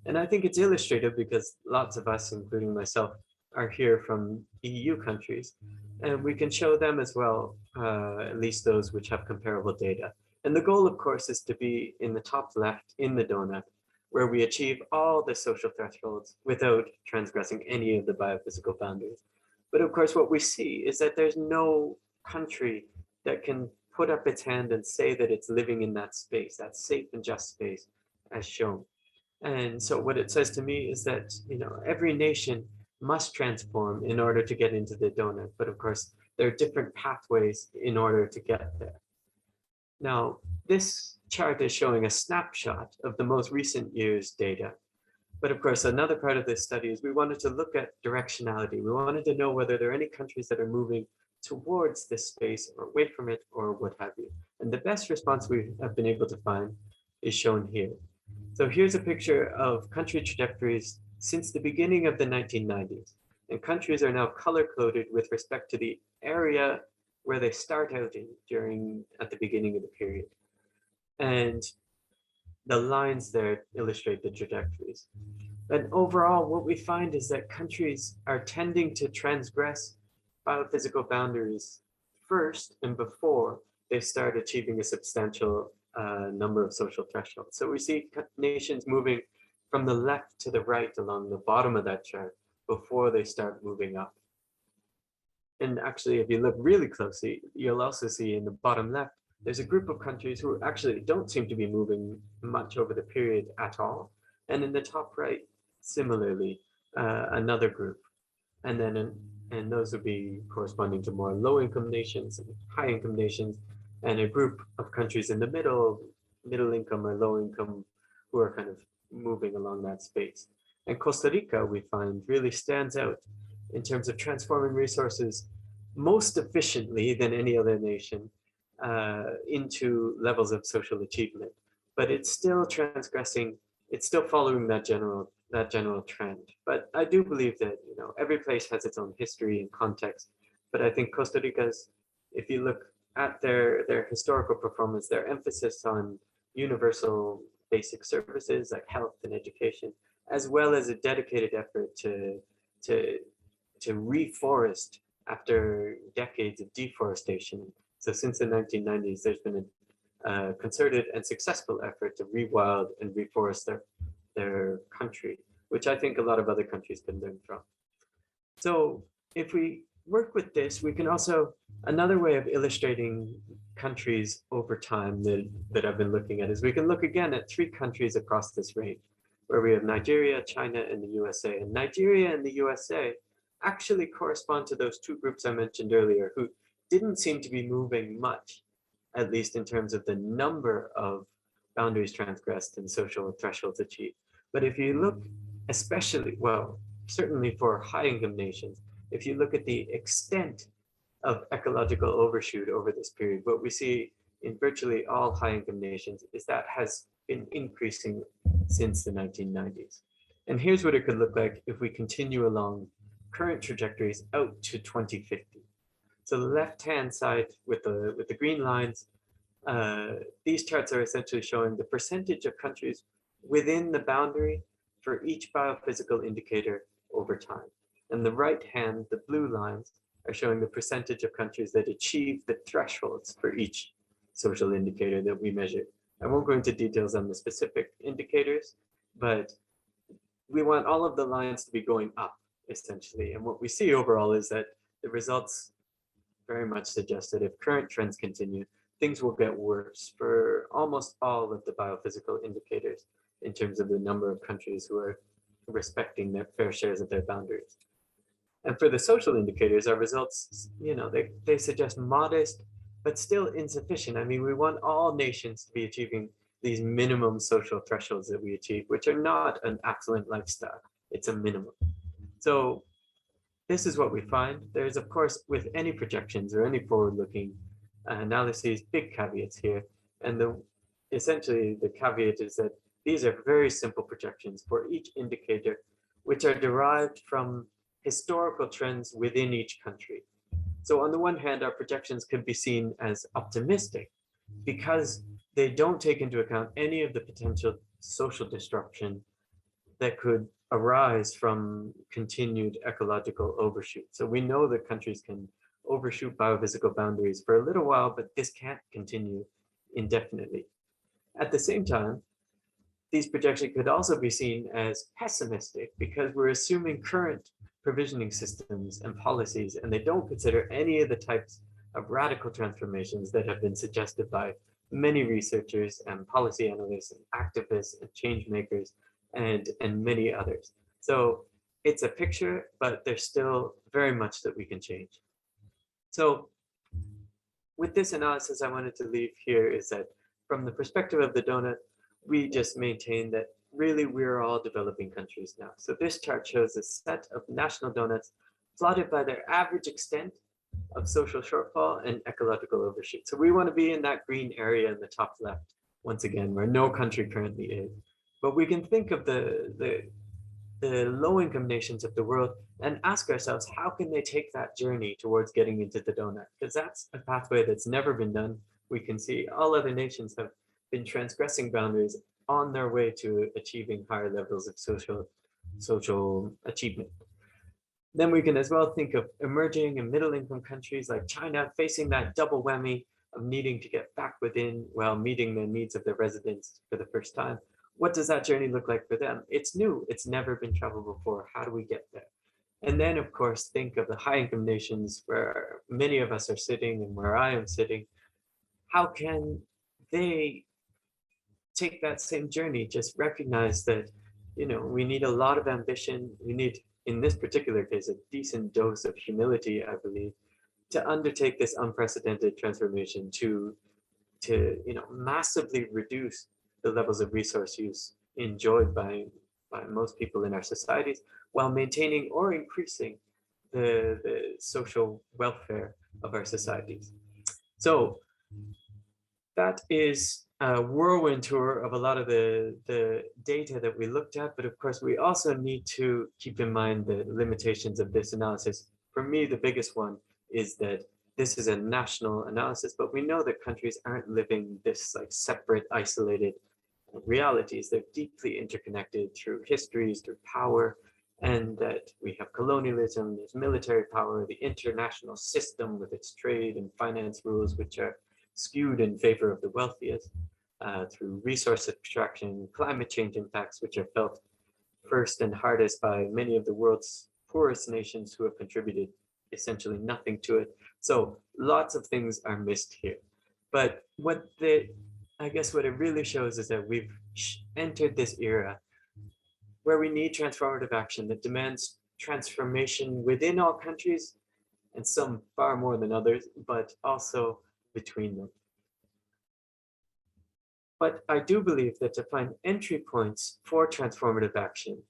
And I think it's illustrative because lots of us, including myself, are here from EU countries, and we can show them as well, at least those which have comparable data. And the goal, of course, is to be in the top left in the donut, where we achieve all the social thresholds without transgressing any of the biophysical boundaries. But of course, what we see is that there's no country that can put up its hand and say that it's living in that space, that safe and just space, as shown. And so what it says to me is that, every nation must transform in order to get into the donut. But of course, there are different pathways in order to get there. Now, this chart is showing a snapshot of the most recent year's data. But of course, another part of this study is we wanted to look at directionality. We wanted to know whether there are any countries that are moving towards this space or away from it or what have you. And the best response we have been able to find is shown here. So here's a picture of country trajectories since the beginning of the 1990s. And countries are now color-coded with respect to the area where they start out in at the beginning of the period. And the lines there illustrate the trajectories. And overall, what we find is that countries are tending to transgress biophysical boundaries first and before they start achieving a substantial number of social thresholds. So we see nations moving from the left to the right along the bottom of that chart before they start moving up. And actually, if you look really closely, you'll also see in the bottom left, there's a group of countries who actually don't seem to be moving much over the period at all. And in the top right, similarly, another group. And then, and those would be corresponding to more low-income nations and high-income nations, and a group of countries in the middle income or low income, who are kind of moving along that space. And Costa Rica, we find, really stands out in terms of transforming resources most efficiently than any other nation into levels of social achievement. But it's still transgressing, it's still following that general trend. But I do believe that every place has its own history and context. But I think Costa Rica's, if you look at their historical performance, their emphasis on universal basic services like health and education, as well as a dedicated effort to reforest after decades of deforestation. So since the 1990s, there's been a concerted and successful effort to rewild and reforest their country, which I think a lot of other countries can learn from. So if we work with this, we can also, another way of illustrating countries over time that I've been looking at is we can look again at 3 countries across this range, where we have Nigeria, China, and the USA. And Nigeria and the USA actually correspond to those 2 groups I mentioned earlier, who didn't seem to be moving much, at least in terms of the number of boundaries transgressed and social thresholds achieved. But if you look especially, well, certainly for high-income nations, if you look at the extent of ecological overshoot over this period, what we see in virtually all high-income nations is that has been increasing since the 1990s. And here's what it could look like if we continue along current trajectories out to 2050. So the left-hand side with the green lines, these charts are essentially showing the percentage of countries within the boundary for each biophysical indicator over time. And the right hand, the blue lines, are showing the percentage of countries that achieve the thresholds for each social indicator that we measure. I won't go into details on the specific indicators, but we want all of the lines to be going up, essentially. And what we see overall is that the results very much suggest that if current trends continue, things will get worse for almost all of the biophysical indicators in terms of the number of countries who are respecting their fair shares of their boundaries. And for the social indicators, our results, they suggest modest, but still insufficient. I mean, we want all nations to be achieving these minimum social thresholds that we achieve, which are not an excellent lifestyle. It's a minimum. So this is what we find. There's, of course, with any projections or any forward-looking analyses, big caveats here. And essentially the caveat is that these are very simple projections for each indicator, which are derived from historical trends within each country. So on the one hand, our projections could be seen as optimistic because they don't take into account any of the potential social disruption that could arise from continued ecological overshoot. So we know that countries can overshoot biophysical boundaries for a little while, but this can't continue indefinitely. At the same time, these projections could also be seen as pessimistic because we're assuming current provisioning systems and policies, and they don't consider any of the types of radical transformations that have been suggested by many researchers and policy analysts and activists and change makers and many others. So it's a picture, but there's still very much that we can change. So with this analysis, I wanted to leave here is that from the perspective of the donut, we just maintain that really we're all developing countries now. So this chart shows a set of national donuts plotted by their average extent of social shortfall and ecological overshoot. So we want to be in that green area in the top left, once again, where no country currently is. But we can think of the low-income nations of the world and ask ourselves, how can they take that journey towards getting into the donut? Because that's a pathway that's never been done. We can see all other nations have been transgressing boundaries on their way to achieving higher levels of social achievement. Then we can as well think of emerging and middle-income countries like China facing that double whammy of needing to get back within while meeting the needs of their residents for the first time. What does that journey look like for them? It's new, it's never been traveled before. How do we get there? And then of course, think of the high-income nations where many of us are sitting and where I am sitting. How can they take that same journey? Just recognize that, we need a lot of ambition. We need, in this particular case, a decent dose of humility, I believe, to undertake this unprecedented transformation to massively reduce the levels of resource use enjoyed by most people in our societies while maintaining or increasing the social welfare of our societies. So that is a whirlwind tour of a lot of the data that we looked at, but of course we also need to keep in mind the limitations of this analysis. For me, the biggest one is that this is a national analysis, but we know that countries aren't living this like separate, isolated realities. They're deeply interconnected through histories, through power, and that we have colonialism, there's military power, the international system with its trade and finance rules, which are skewed in favor of the wealthiest, through resource extraction, climate change impacts, which are felt first and hardest by many of the world's poorest nations who have contributed essentially nothing to it. So lots of things are missed here. But I guess what it really shows is that we've entered this era where we need transformative action that demands transformation within all countries, and some far more than others, but also between them. But I do believe that to find entry points for transformative action,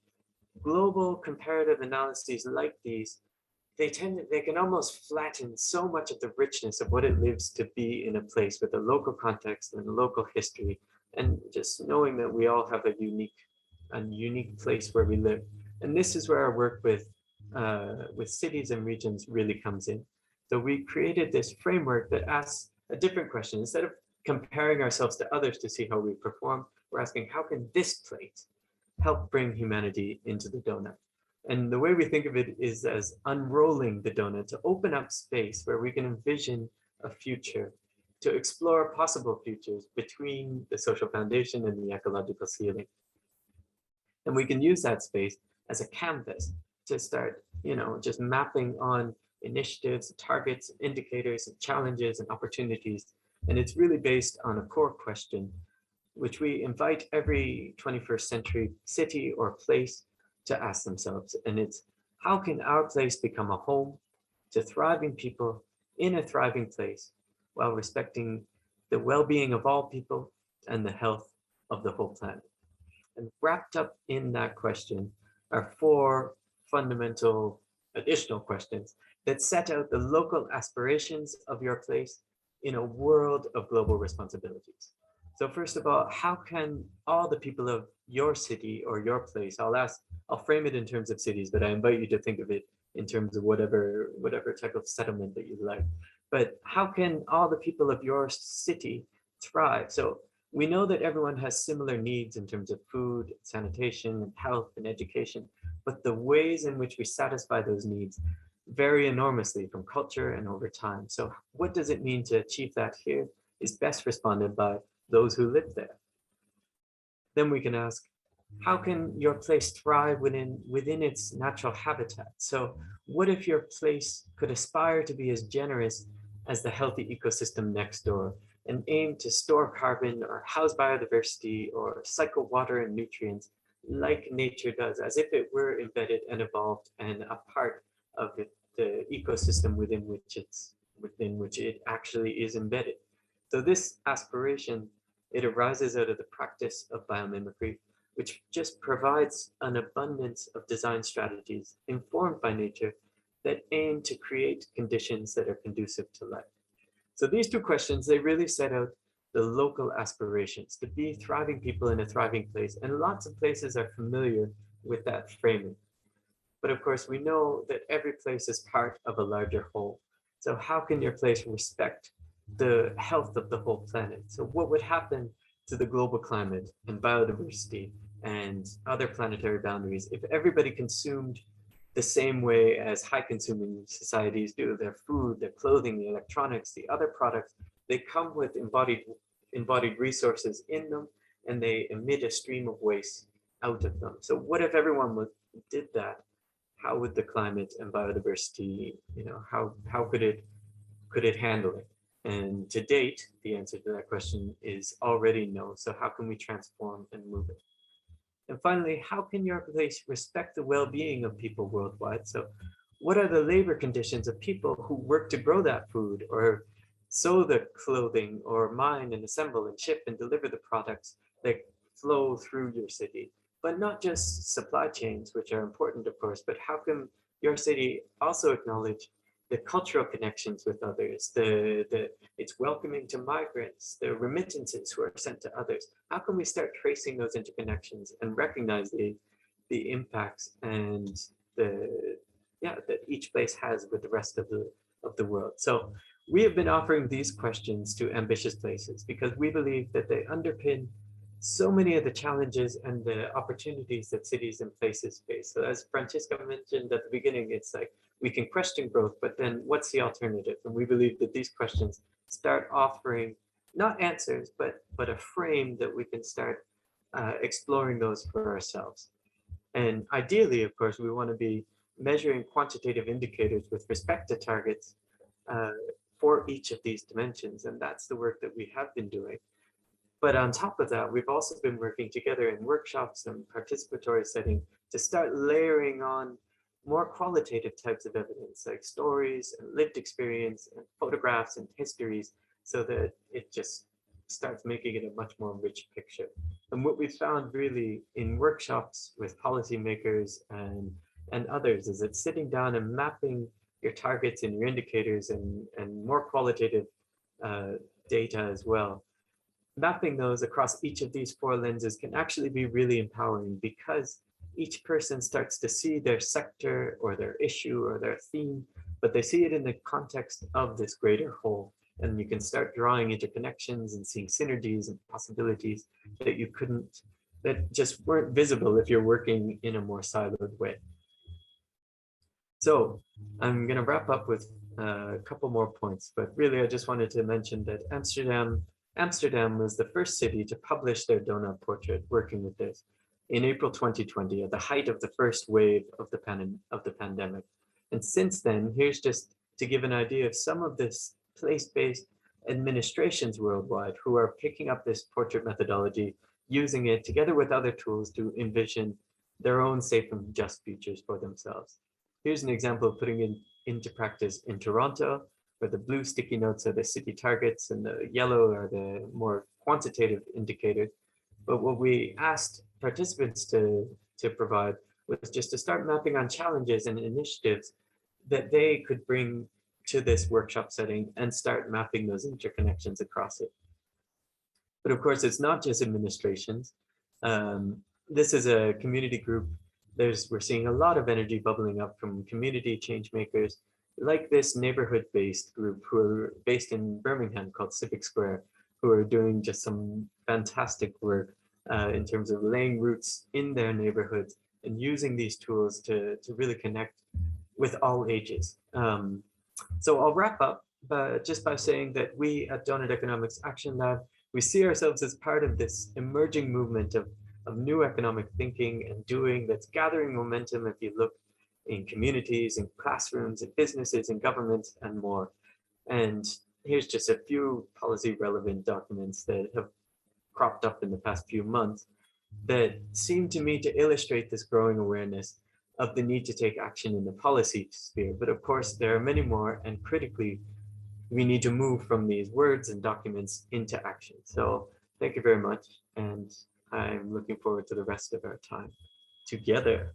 global comparative analyses like these, they can almost flatten so much of the richness of what it lives to be in a place with a local context and a local history, and just knowing that we all have a unique place where we live. And this is where our work with cities and regions really comes in. So we created this framework that asks a different question. Instead of comparing ourselves to others to see how we perform, we're asking, how can this place help bring humanity into the donut? And the way we think of it is as unrolling the donut to open up space where we can envision a future, to explore possible futures between the social foundation and the ecological ceiling. And we can use that space as a canvas to start, just mapping on initiatives, targets, indicators, and challenges and opportunities. And it's really based on a core question, which we invite every 21st century city or place to ask themselves. And it's, how can our place become a home to thriving people in a thriving place while respecting the well-being of all people and the health of the whole planet? And wrapped up in that question are 4 fundamental additional questions that set out the local aspirations of your place in a world of global responsibilities. So first of all, how can all the people of your city or your place, I'll frame it in terms of cities, but I invite you to think of it in terms of whatever type of settlement that you like. But how can all the people of your city thrive? So we know that everyone has similar needs in terms of food, sanitation, and health and education, but the ways in which we satisfy those needs vary enormously from culture and over time. So what does it mean to achieve that here is best responded by those who live there. Then we can ask, how can your place thrive within its natural habitat? So what if your place could aspire to be as generous as the healthy ecosystem next door, and aim to store carbon or house biodiversity or cycle water and nutrients like nature does, as if it were embedded and evolved and a part of the ecosystem within which it actually is embedded. So this aspiration, it arises out of the practice of biomimicry, which just provides an abundance of design strategies informed by nature that aim to create conditions that are conducive to life. So these 2 questions, they really set out the local aspirations to be thriving people in a thriving place. And lots of places are familiar with that framing. But of course, we know that every place is part of a larger whole. So how can your place respect the health of the whole planet? So what would happen to the global climate and biodiversity and other planetary boundaries if everybody consumed the same way as high consuming societies do? Their food, their clothing, the electronics, the other products, they come with embodied resources in them, and they emit a stream of waste out of them. So what if everyone did that? How would the climate and biodiversity, how could it handle it? And to date, the answer to that question is already no. So how can we transform and move it? And finally, how can your place respect the well-being of people worldwide? So what are the labor conditions of people who work to grow that food or sew the clothing or mine and assemble and ship and deliver the products that flow through your city? But not just supply chains, which are important, of course, but how can your city also acknowledge the cultural connections with others, it's welcoming to migrants, the remittances who are sent to others? How can we start tracing those interconnections and recognize the impacts and that each place has with the rest of the world? So we have been offering these questions to ambitious places because we believe that they underpin so many of the challenges and the opportunities that cities and places face. So as Francisca mentioned at the beginning, it's like we can question growth, but then what's the alternative? And we believe that these questions start offering not answers, but a frame that we can start exploring those for ourselves. And ideally, of course, we want to be measuring quantitative indicators with respect to targets for each of these dimensions. And that's the work that we have been doing. But on top of that, we've also been working together in workshops and participatory setting to start layering on more qualitative types of evidence, like stories and lived experience and photographs and histories, so that it just starts making it a much more rich picture. And what we found really in workshops with policymakers and others is that sitting down and mapping your targets and your indicators and more qualitative data as well, mapping those across each of these four lenses can actually be really empowering, because each person starts to see their sector or their issue or their theme, but they see it in the context of this greater whole. And you can start drawing interconnections and seeing synergies and possibilities that you couldn't, that just weren't visible if you're working in a more siloed way. So I'm going to wrap up with a couple more points, but really I just wanted to mention that Amsterdam was the first city to publish their donut portrait working with this in April 2020, at the height of the first wave of the pandemic. And since then, here's just to give an idea of some of this place-based administrations worldwide who are picking up this portrait methodology, using it together with other tools to envision their own safe and just futures for themselves. Here's an example of putting it into practice in Toronto, where the blue sticky notes are the city targets and the yellow are the more quantitative indicators. But what we asked participants to provide was just to start mapping on challenges and initiatives that they could bring to this workshop setting and start mapping those interconnections across it. But of course, it's not just administrations. This is a community group. We're seeing a lot of energy bubbling up from community change makers, like this neighborhood-based group who are based in Birmingham called Civic Square, who are doing just some fantastic work in terms of laying roots in their neighborhoods and using these tools to really connect with all ages. So I'll wrap up just by saying that we at Doughnut Economics Action Lab, we see ourselves as part of this emerging movement of new economic thinking and doing that's gathering momentum if you look in communities, in classrooms, in businesses, in governments, and more. And here's just a few policy relevant documents that have cropped up in the past few months that seem to me to illustrate this growing awareness of the need to take action in the policy sphere. But of course, there are many more, and critically, we need to move from these words and documents into action. So thank you very much, and I'm looking forward to the rest of our time together.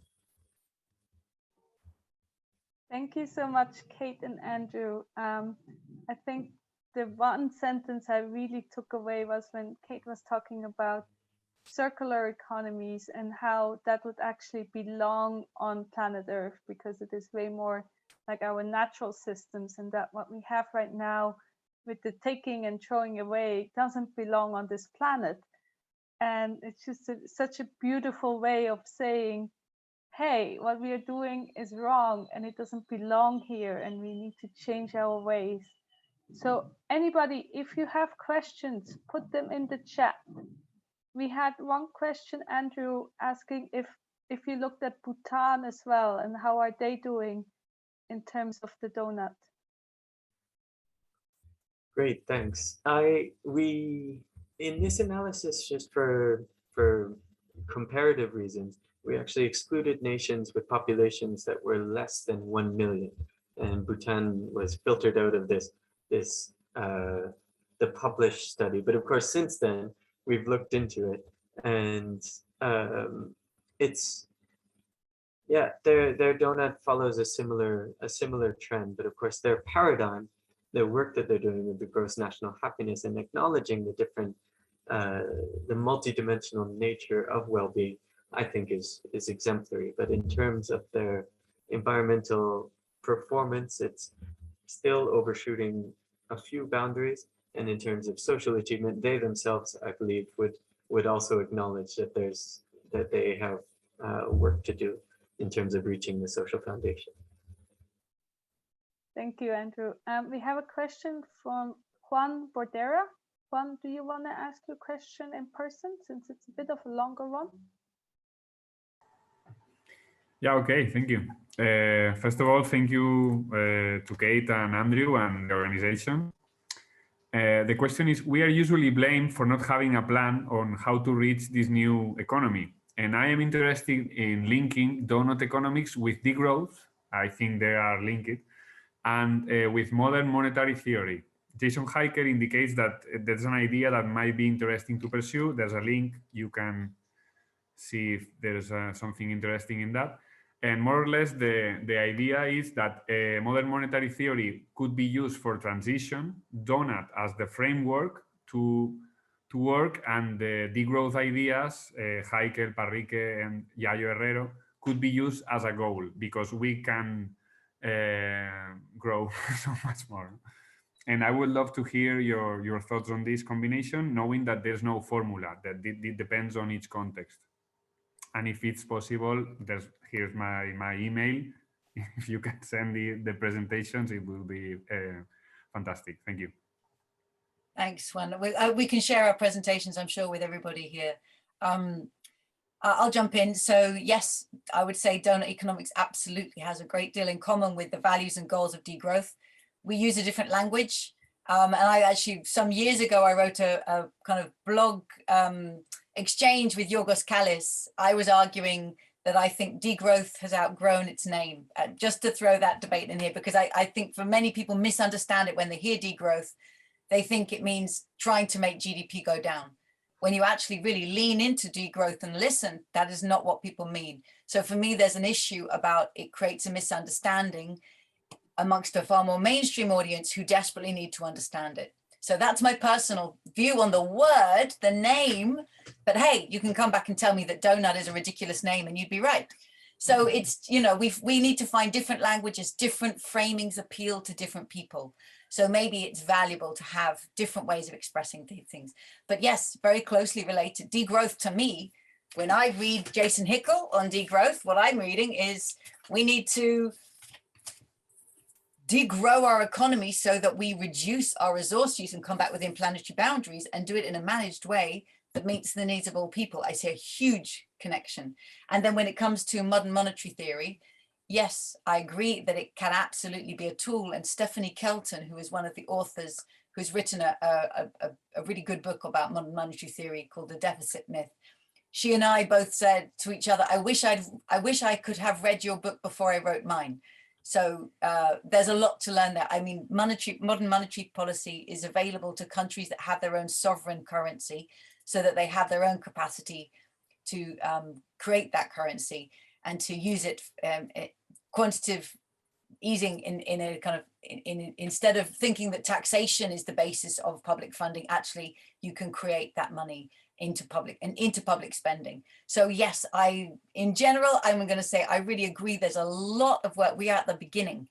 Thank you so much, Kate and Andrew. I think the one sentence I really took away was when Kate was talking about circular economies and how that would actually belong on planet Earth, because it is way more like our natural systems, and that what we have right now with the taking and throwing away doesn't belong on this planet. And it's just such a beautiful way of saying, hey, what we are doing is wrong and it doesn't belong here, and we need to change our ways. So anybody, if you have questions, put them in the chat. We had one question, Andrew, asking if you looked at Bhutan as well, and how are they doing in terms of the donut? Great, thanks. We in this analysis, just for comparative reasons, we actually excluded nations with populations that were less than 1 million, and Bhutan was filtered out of the published study. But of course, since then, we've looked into it, and it's, yeah, their donut follows a similar trend. But of course, their paradigm, the work that they're doing with the gross national happiness and acknowledging the different, the multidimensional nature of well-being, I think is exemplary. But in terms of their environmental performance, it's still overshooting a few boundaries. And in terms of social achievement, they themselves, I believe, would also acknowledge that they have work to do in terms of reaching the social foundation. Thank you, Andrew. We have a question from Juan Bordera. Juan, do you want to ask your question in person, since it's a bit of a longer one? Yeah, okay, thank you. First of all, thank you to Kate and Andrew and the organization. The question is, we are usually blamed for not having a plan on how to reach this new economy. And I am interested in linking Doughnut Economics with degrowth. I think they are linked. And with modern monetary theory. Jason Hiker indicates that there's an idea that might be interesting to pursue. There's a link. You can see if there's something interesting in that. And more or less, the idea is that modern monetary theory could be used for transition, Doughnut as the framework to work, and the degrowth ideas, Heikel, Parrique, and Yayo Herrero, could be used as a goal, because we can grow so much more. And I would love to hear your thoughts on this combination, knowing that there's no formula, that it depends on each context. And if it's possible, here's my email. If you can send the presentations, it will be fantastic. Thank you. Thanks, Juan. We can share our presentations, I'm sure, with everybody here. I'll jump in. So yes, I would say Doughnut Economics absolutely has a great deal in common with the values and goals of degrowth. We use a different language. And I actually, some years ago, I wrote a kind of blog exchange with Yorgos Kallis. I was arguing that I think degrowth has outgrown its name, just to throw that debate in here, because I think for many people misunderstand it when they hear degrowth. They think it means trying to make GDP go down. When you actually really lean into degrowth and listen, that is not what people mean. So for me, there's an issue about it creates a misunderstanding amongst a far more mainstream audience who desperately need to understand it. So that's my personal view on the word, the name, but hey, you can come back and tell me that Doughnut is a ridiculous name and you'd be right. So it's, you know, we need to find different languages, different framings appeal to different people. So maybe it's valuable to have different ways of expressing these things. But yes, very closely related. Degrowth to me, when I read Jason Hickel on degrowth, what I'm reading is we need to degrow our economy so that we reduce our resource use and come back within planetary boundaries and do it in a managed way that meets the needs of all people. I see a huge connection. And then when it comes to modern monetary theory, yes, I agree that it can absolutely be a tool. And Stephanie Kelton, who is one of the authors, who's written a really good book about modern monetary theory called The Deficit Myth, she and I both said to each other, I wish I could have read your book before I wrote mine. So there's a lot to learn there. I mean, modern monetary policy is available to countries that have their own sovereign currency, so that they have their own capacity to create that currency and to use it, quantitative easing in a kind of, instead of thinking that taxation is the basis of public funding, actually you can create that money into public spending. So yes, in general, I'm going to say I really agree. There's a lot of work. We're at the beginning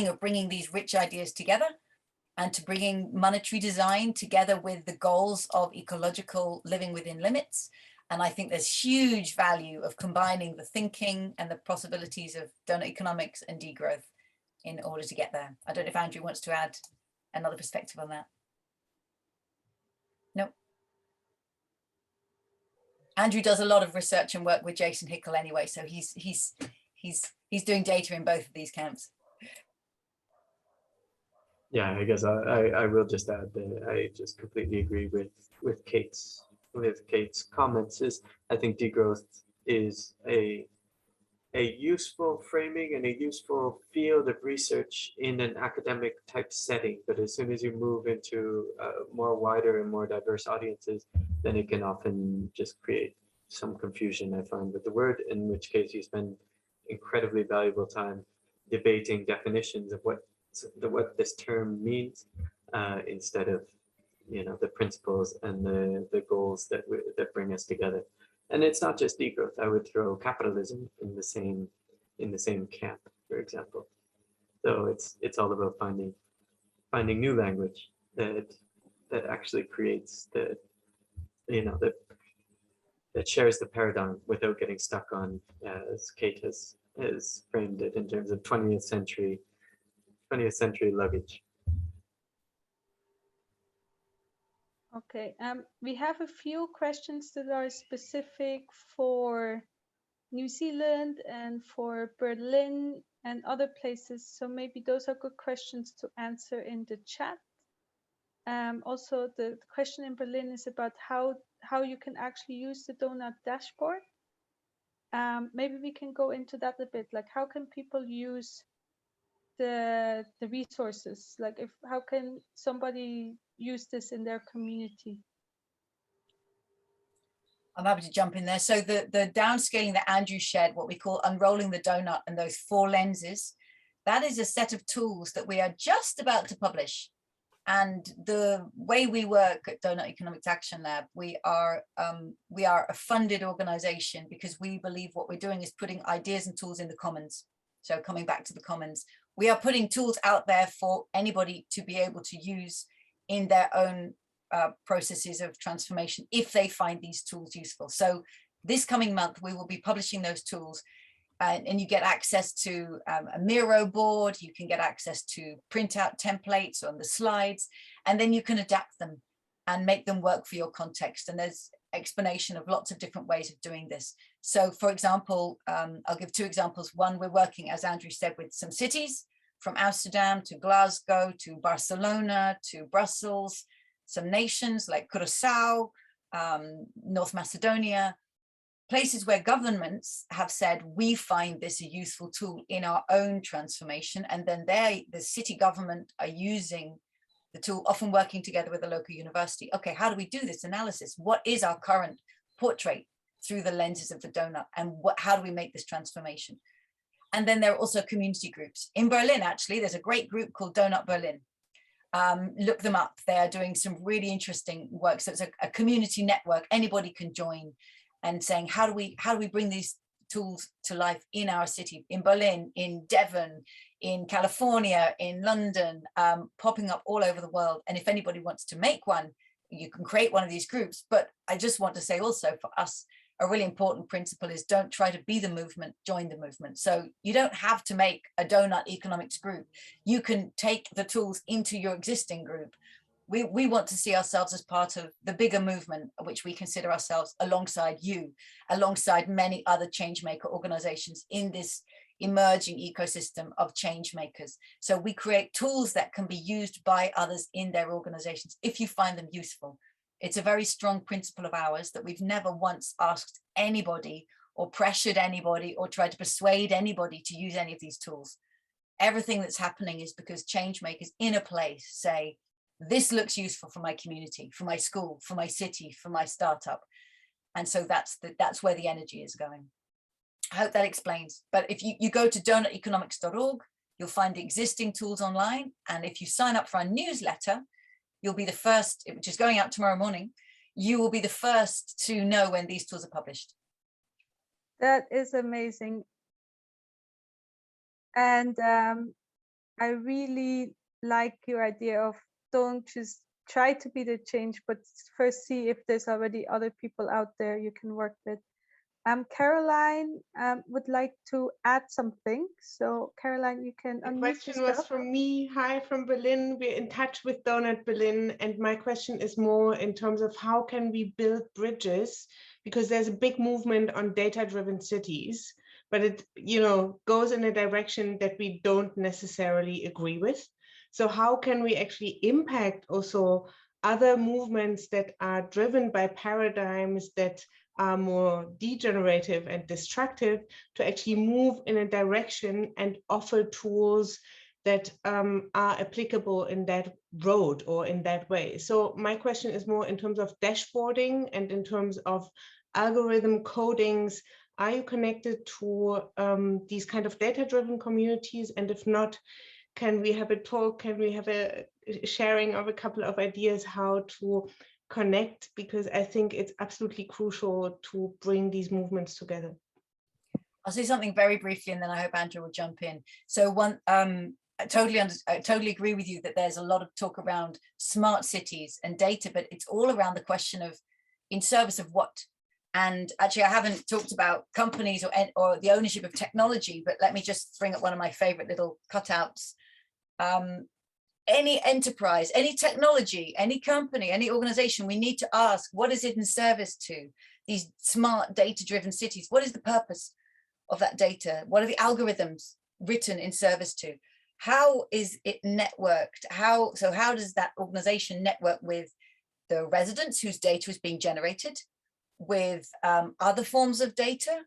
of bringing these rich ideas together and to bringing monetary design together with the goals of ecological living within limits. And I think there's huge value of combining the thinking and the possibilities of Doughnut Economics and degrowth in order to get there. I don't know if Andrew wants to add another perspective on that. No. Andrew does a lot of research and work with Jason Hickel anyway, so he's doing data in both of these camps. Yeah, I guess I will just add that I just completely agree with Kate's comments. I think degrowth is a useful framing and a useful field of research in an academic type setting, but as soon as you move into more wider and more diverse audiences, then it can often just create some confusion, I find, with the word, in which case you spend incredibly valuable time debating definitions of what this term means, instead of, you know, the principles and the goals that bring us together. And it's not just degrowth. I would throw capitalism in the same camp, for example. So it's all about finding new language that actually creates that shares the paradigm without getting stuck on, as Kate has framed it, in terms of 20th century luggage. Okay, we have a few questions that are specific for New Zealand and for Berlin and other places. So maybe those are good questions to answer in the chat. Also, the question in Berlin is about how you can actually use the Doughnut dashboard. Maybe we can go into that a bit, like how can people use the resources? Like how can somebody use this in their community? I'm happy to jump in there. So the downscaling that Andrew shared, what we call unrolling the donut and those 4 lenses, that is a set of tools that we are just about to publish. And the way we work at Doughnut Economics Action Lab, we are a funded organization because we believe what we're doing is putting ideas and tools in the commons. So coming back to the commons, we are putting tools out there for anybody to be able to use in their own processes of transformation if they find these tools useful. So this coming month, we will be publishing those tools. And you get access to a Miro board, you can get access to printout templates on the slides, and then you can adapt them and make them work for your context. And there's explanation of lots of different ways of doing this. So for example, I'll give 2 examples. One, we're working, as Andrew said, with some cities from Amsterdam to Glasgow to Barcelona to Brussels, some nations like Curaçao, North Macedonia, places where governments have said, we find this a useful tool in our own transformation. And then the city government are using the tool, often working together with a local university. Okay, how do we do this analysis? What is our current portrait through the lenses of the donut? And how do we make this transformation? And then there are also community groups. In Berlin, actually, there's a great group called Doughnut Berlin. Look them up. They are doing some really interesting work. So it's a community network. Anybody can join. And saying, how do we bring these tools to life in our city, in Berlin, in Devon, in California, in London, popping up all over the world. And if anybody wants to make one, you can create one of these groups. But I just want to say also for us, a really important principle is don't try to be the movement, join the movement. So you don't have to make a Doughnut economics group. You can take the tools into your existing group. We want to see ourselves as part of the bigger movement, which we consider ourselves alongside you, alongside many other change maker organizations in this emerging ecosystem of change makers. So we create tools that can be used by others in their organizations if you find them useful. It's a very strong principle of ours that we've never once asked anybody or pressured anybody or tried to persuade anybody to use any of these tools. Everything that's happening is because change makers in a place say, this looks useful for my community, for my school, for my city, for my startup. And so that's where the energy is going. I hope that explains. But if you go to doughuteconomics.org, you'll find the existing tools online. And if you sign up for our newsletter, you'll be the first, which is going out tomorrow morning, you will be the first to know when these tools are published. That is amazing. And I really like your idea of don't just try to be the change, but first see if there's already other people out there you can work with. Caroline would like to add something. So Caroline, you can unmute yourself. The question was from me. Hi from Berlin. We're in touch with Doughnut Berlin. And my question is more in terms of how can we build bridges? Because there's a big movement on data-driven cities, but it goes in a direction that we don't necessarily agree with. So how can we actually impact also other movements that are driven by paradigms that are more degenerative and destructive to actually move in a direction and offer tools that are applicable in that road or in that way? So my question is more in terms of dashboarding and in terms of algorithm codings. Are you connected to these kind of data-driven communities? And if not, can we have a talk? Can we have a sharing of a couple of ideas how to connect? Because I think it's absolutely crucial to bring these movements together. I'll say something very briefly, and then I hope Andrew will jump in. So I totally agree with you that there's a lot of talk around smart cities and data, but it's all around the question of in service of what. And actually, I haven't talked about companies or the ownership of technology, but let me just bring up one of my favorite little cutouts. Any enterprise, any technology, any company, any organization, we need to ask, what is it in service to? These smart data-driven cities, what is the purpose? of that data? What are the algorithms written in service to? How is it networked? How does that organization network with the residents whose data is being generated, with other forms of data?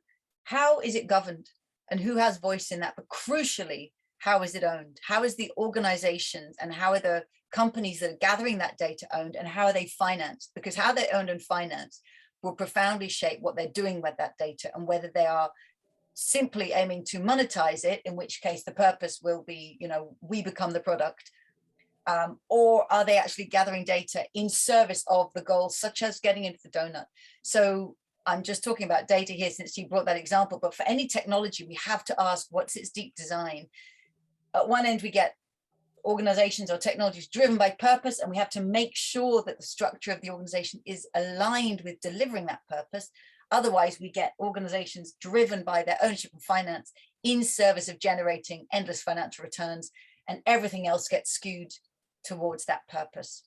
How is it governed and who has voice in that? But crucially, how is it owned? How is the organizations and how are the companies that are gathering that data owned, and how are they financed? Because how they're owned and financed will profoundly shape what they're doing with that data, and whether they are simply aiming to monetize it, in which case the purpose will be, you know, we become the product, or are they actually gathering data in service of the goals, such as getting into the donut? So I'm just talking about data here since you brought that example, but for any technology, we have to ask, what's its deep design? At one end, we get organizations or technologies driven by purpose, and we have to make sure that the structure of the organization is aligned with delivering that purpose. Otherwise, we get organizations driven by their ownership and finance in service of generating endless financial returns, and everything else gets skewed towards that purpose.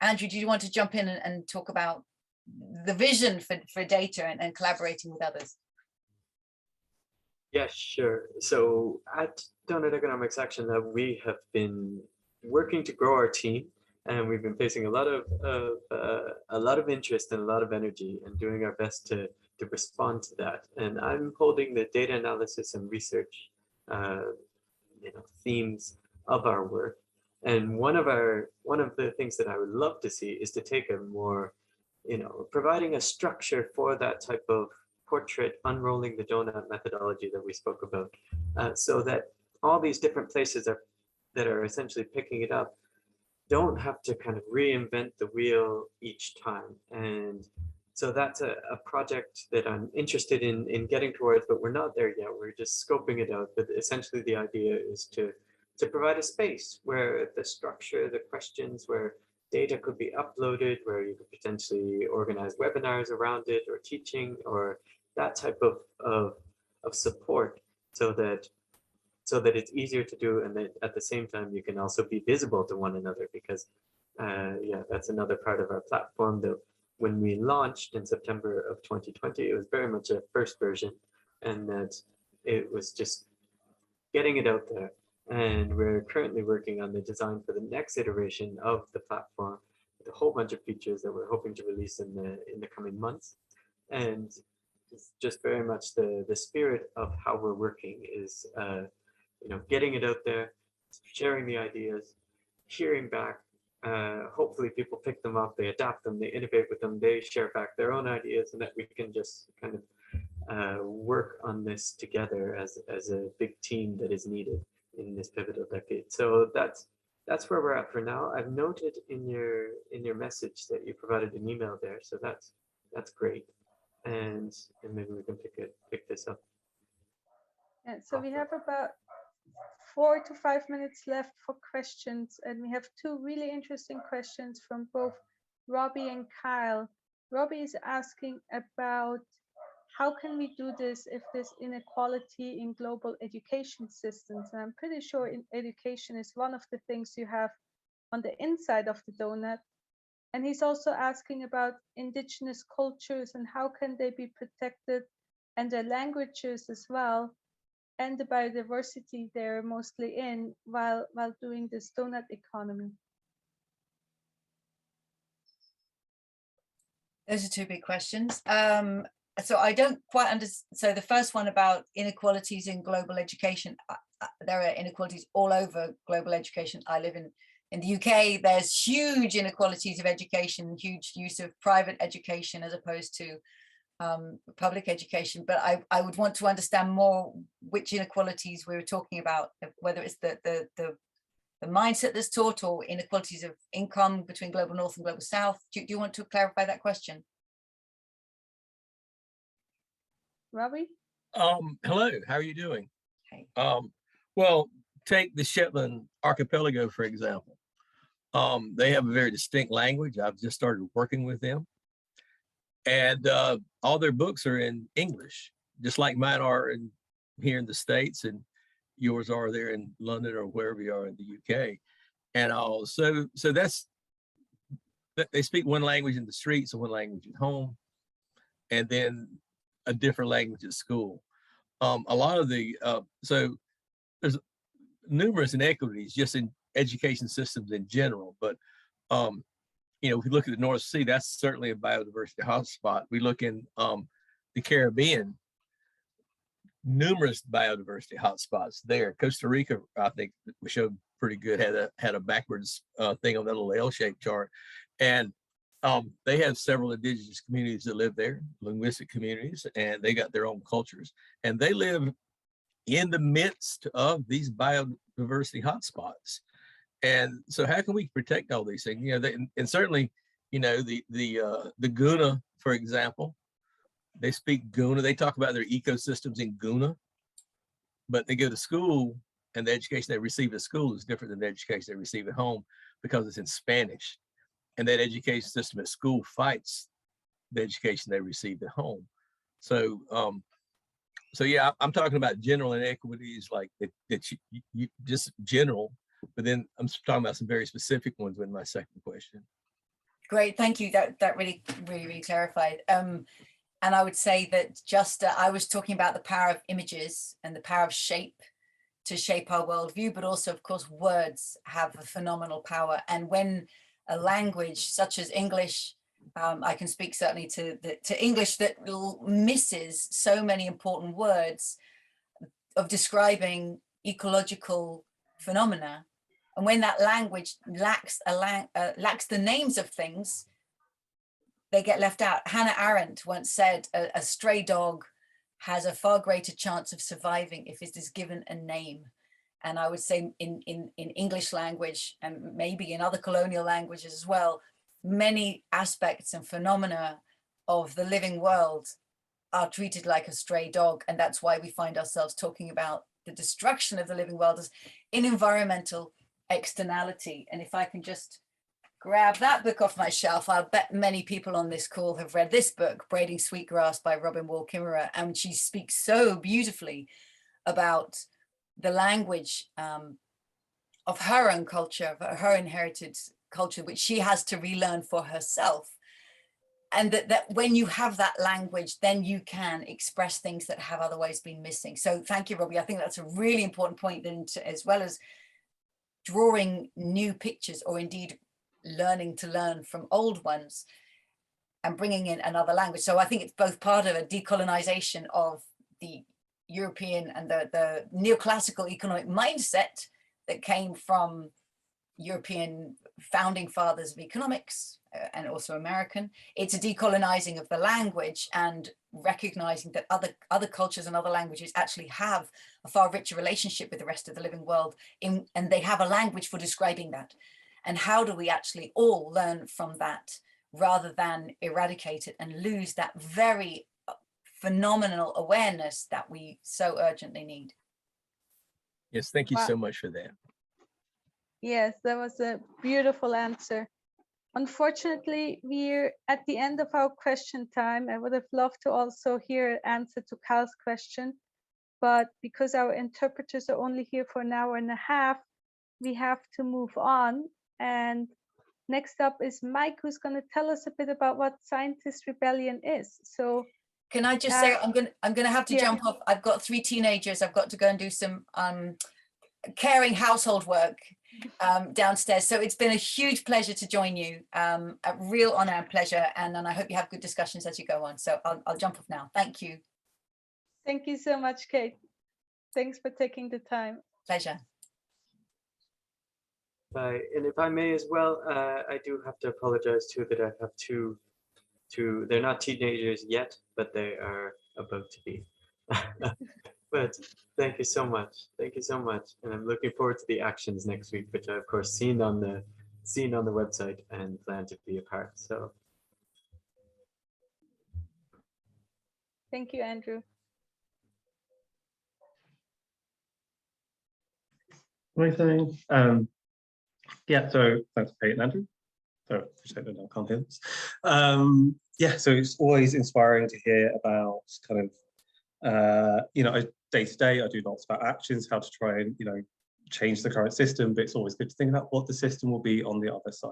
Andrew, do you want to jump in and talk about the vision for data and collaborating with others? Yeah, sure. So at Doughnut Economics Action Lab, we have been working to grow our team, and we've been facing a lot of interest and a lot of energy, and doing our best to respond to that. And I'm holding the data analysis and research, themes of our work. And one of the things that I would love to see is to take a more, providing a structure for that type of portrait, unrolling the donut methodology that we spoke about, so that all these different places that are essentially picking it up don't have to kind of reinvent the wheel each time. And so that's a project that I'm interested in getting towards, but we're not there yet. We're just scoping it out. But essentially the idea is to provide a space where the structure, the questions, where data could be uploaded, where you could potentially organize webinars around it, or teaching, or that type of support, so that it's easier to do, and that at the same time you can also be visible to one another. Because that's another part of our platform, that when we launched in September of 2020, it was very much a first version, and that it was just getting it out there. And we're currently working on the design for the next iteration of the platform, with a whole bunch of features that we're hoping to release in the coming months. And it's just very much the spirit of how we're working is getting it out there, sharing the ideas, hearing back. Hopefully people pick them up, they adapt them, they innovate with them, they share back their own ideas, and that we can just kind of work on this together as a big team that is needed in this pivotal decade. So that's where we're at for now. I've noted in your message that you provided an email there, so that's great. And maybe we can pick this up. Yeah, so we have about 4 to 5 minutes left for questions, and we have two really interesting questions from both Robbie and Kyle. Robbie is asking about how can we do this if there's inequality in global education systems? And I'm pretty sure education is one of the things you have on the inside of the donut. And he's also asking about indigenous cultures and how can they be protected, and their languages as well, and the biodiversity they're mostly in while doing this donut economy. Those are two big questions. So I don't quite understand. So the first one about inequalities in global education, there are inequalities all over global education. I live in the UK, there's huge inequalities of education, huge use of private education as opposed to public education. But I would want to understand more which inequalities we were talking about, whether it's the mindset that's taught, or inequalities of income between global north and global south. Do you want to clarify that question? Robbie? Hello, how are you doing? Okay. Well, take the Shetland Archipelago, for example. They have a very distinct language. I've just started working with them. And all their books are in English, just like mine are here in the States, and yours are there in London or wherever you are in the UK. And so that's, they speak one language in the streets and one language at home, and then a different language at school. a lot of the, so there's numerous inequities just in education systems in general, but you know, if we look at the North Sea, that's certainly a biodiversity hotspot. We look in the Caribbean, numerous biodiversity hotspots there. Costa Rica, I think we showed pretty good, had a backwards thing on that little L-shaped chart. And they have several indigenous communities that live there, linguistic communities, and they got their own cultures. And they live in the midst of these biodiversity hotspots. And so how can we protect all these things? You know, and certainly, you know, the Guna, for example, they speak Guna. They talk about their ecosystems in Guna, but they go to school and the education they receive at school is different than the education they receive at home because it's in Spanish. And that education system at school fights the education they receive at home. So, so yeah, I'm talking about general inequities like that you just general, but then I'm talking about some very specific ones with my second question. Great, thank you. That really clarified. And I would say that just I was talking about the power of images and the power of shape to shape our worldview, but also, of course, words have a phenomenal power. And when a language such as English, I can speak certainly to English that misses so many important words of describing ecological phenomena. And when that language lacks the names of things, they get left out. Hannah Arendt once said, a stray dog has a far greater chance of surviving if it is given a name. And I would say in English language, and maybe in other colonial languages as well, many aspects and phenomena of the living world are treated like a stray dog. And that's why we find ourselves talking about the destruction of the living world as an environmental externality. And if I can just grab that book off my shelf, I'll bet many people on this call have read this book, Braiding Sweetgrass by Robin Wall Kimmerer, and she speaks so beautifully about the language of her own culture, her inherited culture, which she has to relearn for herself. And that when you have that language, then you can express things that have otherwise been missing. So thank you, Robbie. I think that's a really important point, as well as drawing new pictures, or indeed learning to learn from old ones and bringing in another language. So I think it's both part of a decolonization of the European and the neoclassical economic mindset that came from European founding fathers of economics and also American. It's a decolonizing of the language and recognizing that other cultures and other languages actually have a far richer relationship with the rest of the living world, and they have a language for describing that. And how do we actually all learn from that rather than eradicate it and lose that very phenomenal awareness that we so urgently need? Yes, thank you so much for that. Yes, that was a beautiful answer. Unfortunately, we're at the end of our question time. I would have loved to also hear an answer to Cal's question, but because our interpreters are only here for an hour and a half, we have to move on. And next up is Mike, who's going to tell us a bit about what Scientist Rebellion is. So can I just say, I'm gonna have to jump off. I've got 3 teenagers. I've got to go and do some caring household work downstairs. So it's been a huge pleasure to join you. A real honor and pleasure. And I hope you have good discussions as you go on. So I'll jump off now. Thank you. Thank you so much, Kate. Thanks for taking the time. Pleasure. Bye. And if I may as well, I do have to apologize too that I have two, they're not teenagers yet, but they are about to be. But thank you so much. Thank you so much. And I'm looking forward to the actions next week, which I of course seen on the website and plan to be a part. So thank you, Andrew. Amazing. Yeah, so thanks, Kate and Andrew. So appreciate the contents. Yeah, so it's always inspiring to hear about kind of, you know, day to day, I do lots about actions, how to try and, you know, change the current system, but it's always good to think about what the system will be on the other side.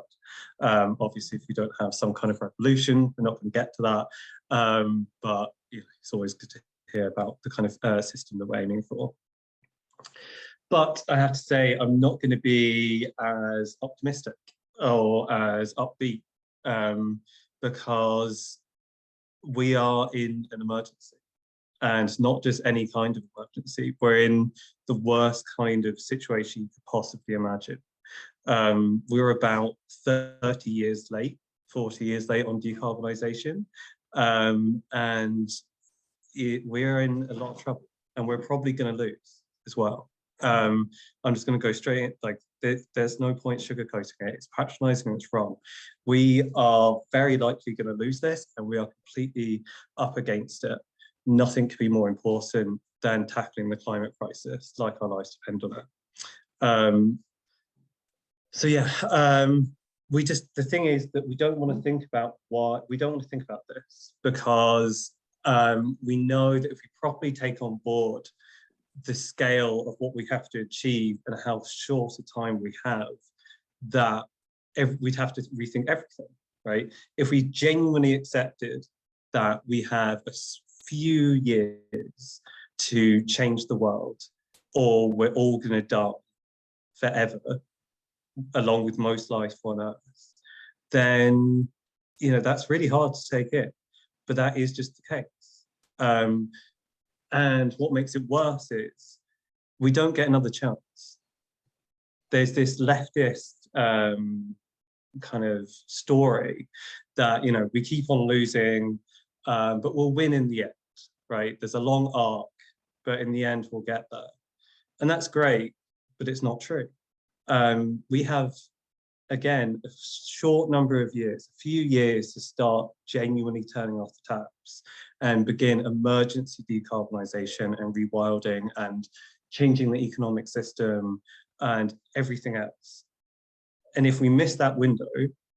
Obviously, if you don't have some kind of revolution, we're not going to get to that. But you know, it's always good to here about the kind of system that we're aiming for. But I have to say, I'm not going to be as optimistic or as upbeat because we are in an emergency, and not just any kind of emergency. We're in the worst kind of situation you could possibly imagine. We're about 30 years late, 40 years late on decarbonisation, and we're in a lot of trouble, and we're probably going to lose as well. I'm just going to go straight in, like there's no point sugarcoating it. It's patronising and it's wrong. We are very likely going to lose this, and we are completely up against it. Nothing could be more important than tackling the climate crisis, like our lives depend on it. So yeah, the thing is that we don't want to think about this because we know that if we properly take on board the scale of what we have to achieve and how short a time we have, that we'd have to rethink everything, right? If we genuinely accepted that we have a few years to change the world, or we're all going to die forever, along with most life on Earth, then, you know, that's really hard to take in, but that is just the case. And what makes it worse is we don't get another chance. There's this leftist kind of story that, you know, we keep on losing, but we'll win in the end, right? There's a long arc, but in the end we'll get there. And that's great, but it's not true. We have, again, a short number of years, a few years to start genuinely turning off the taps and begin emergency decarbonisation and rewilding and changing the economic system and everything else. And if we miss that window,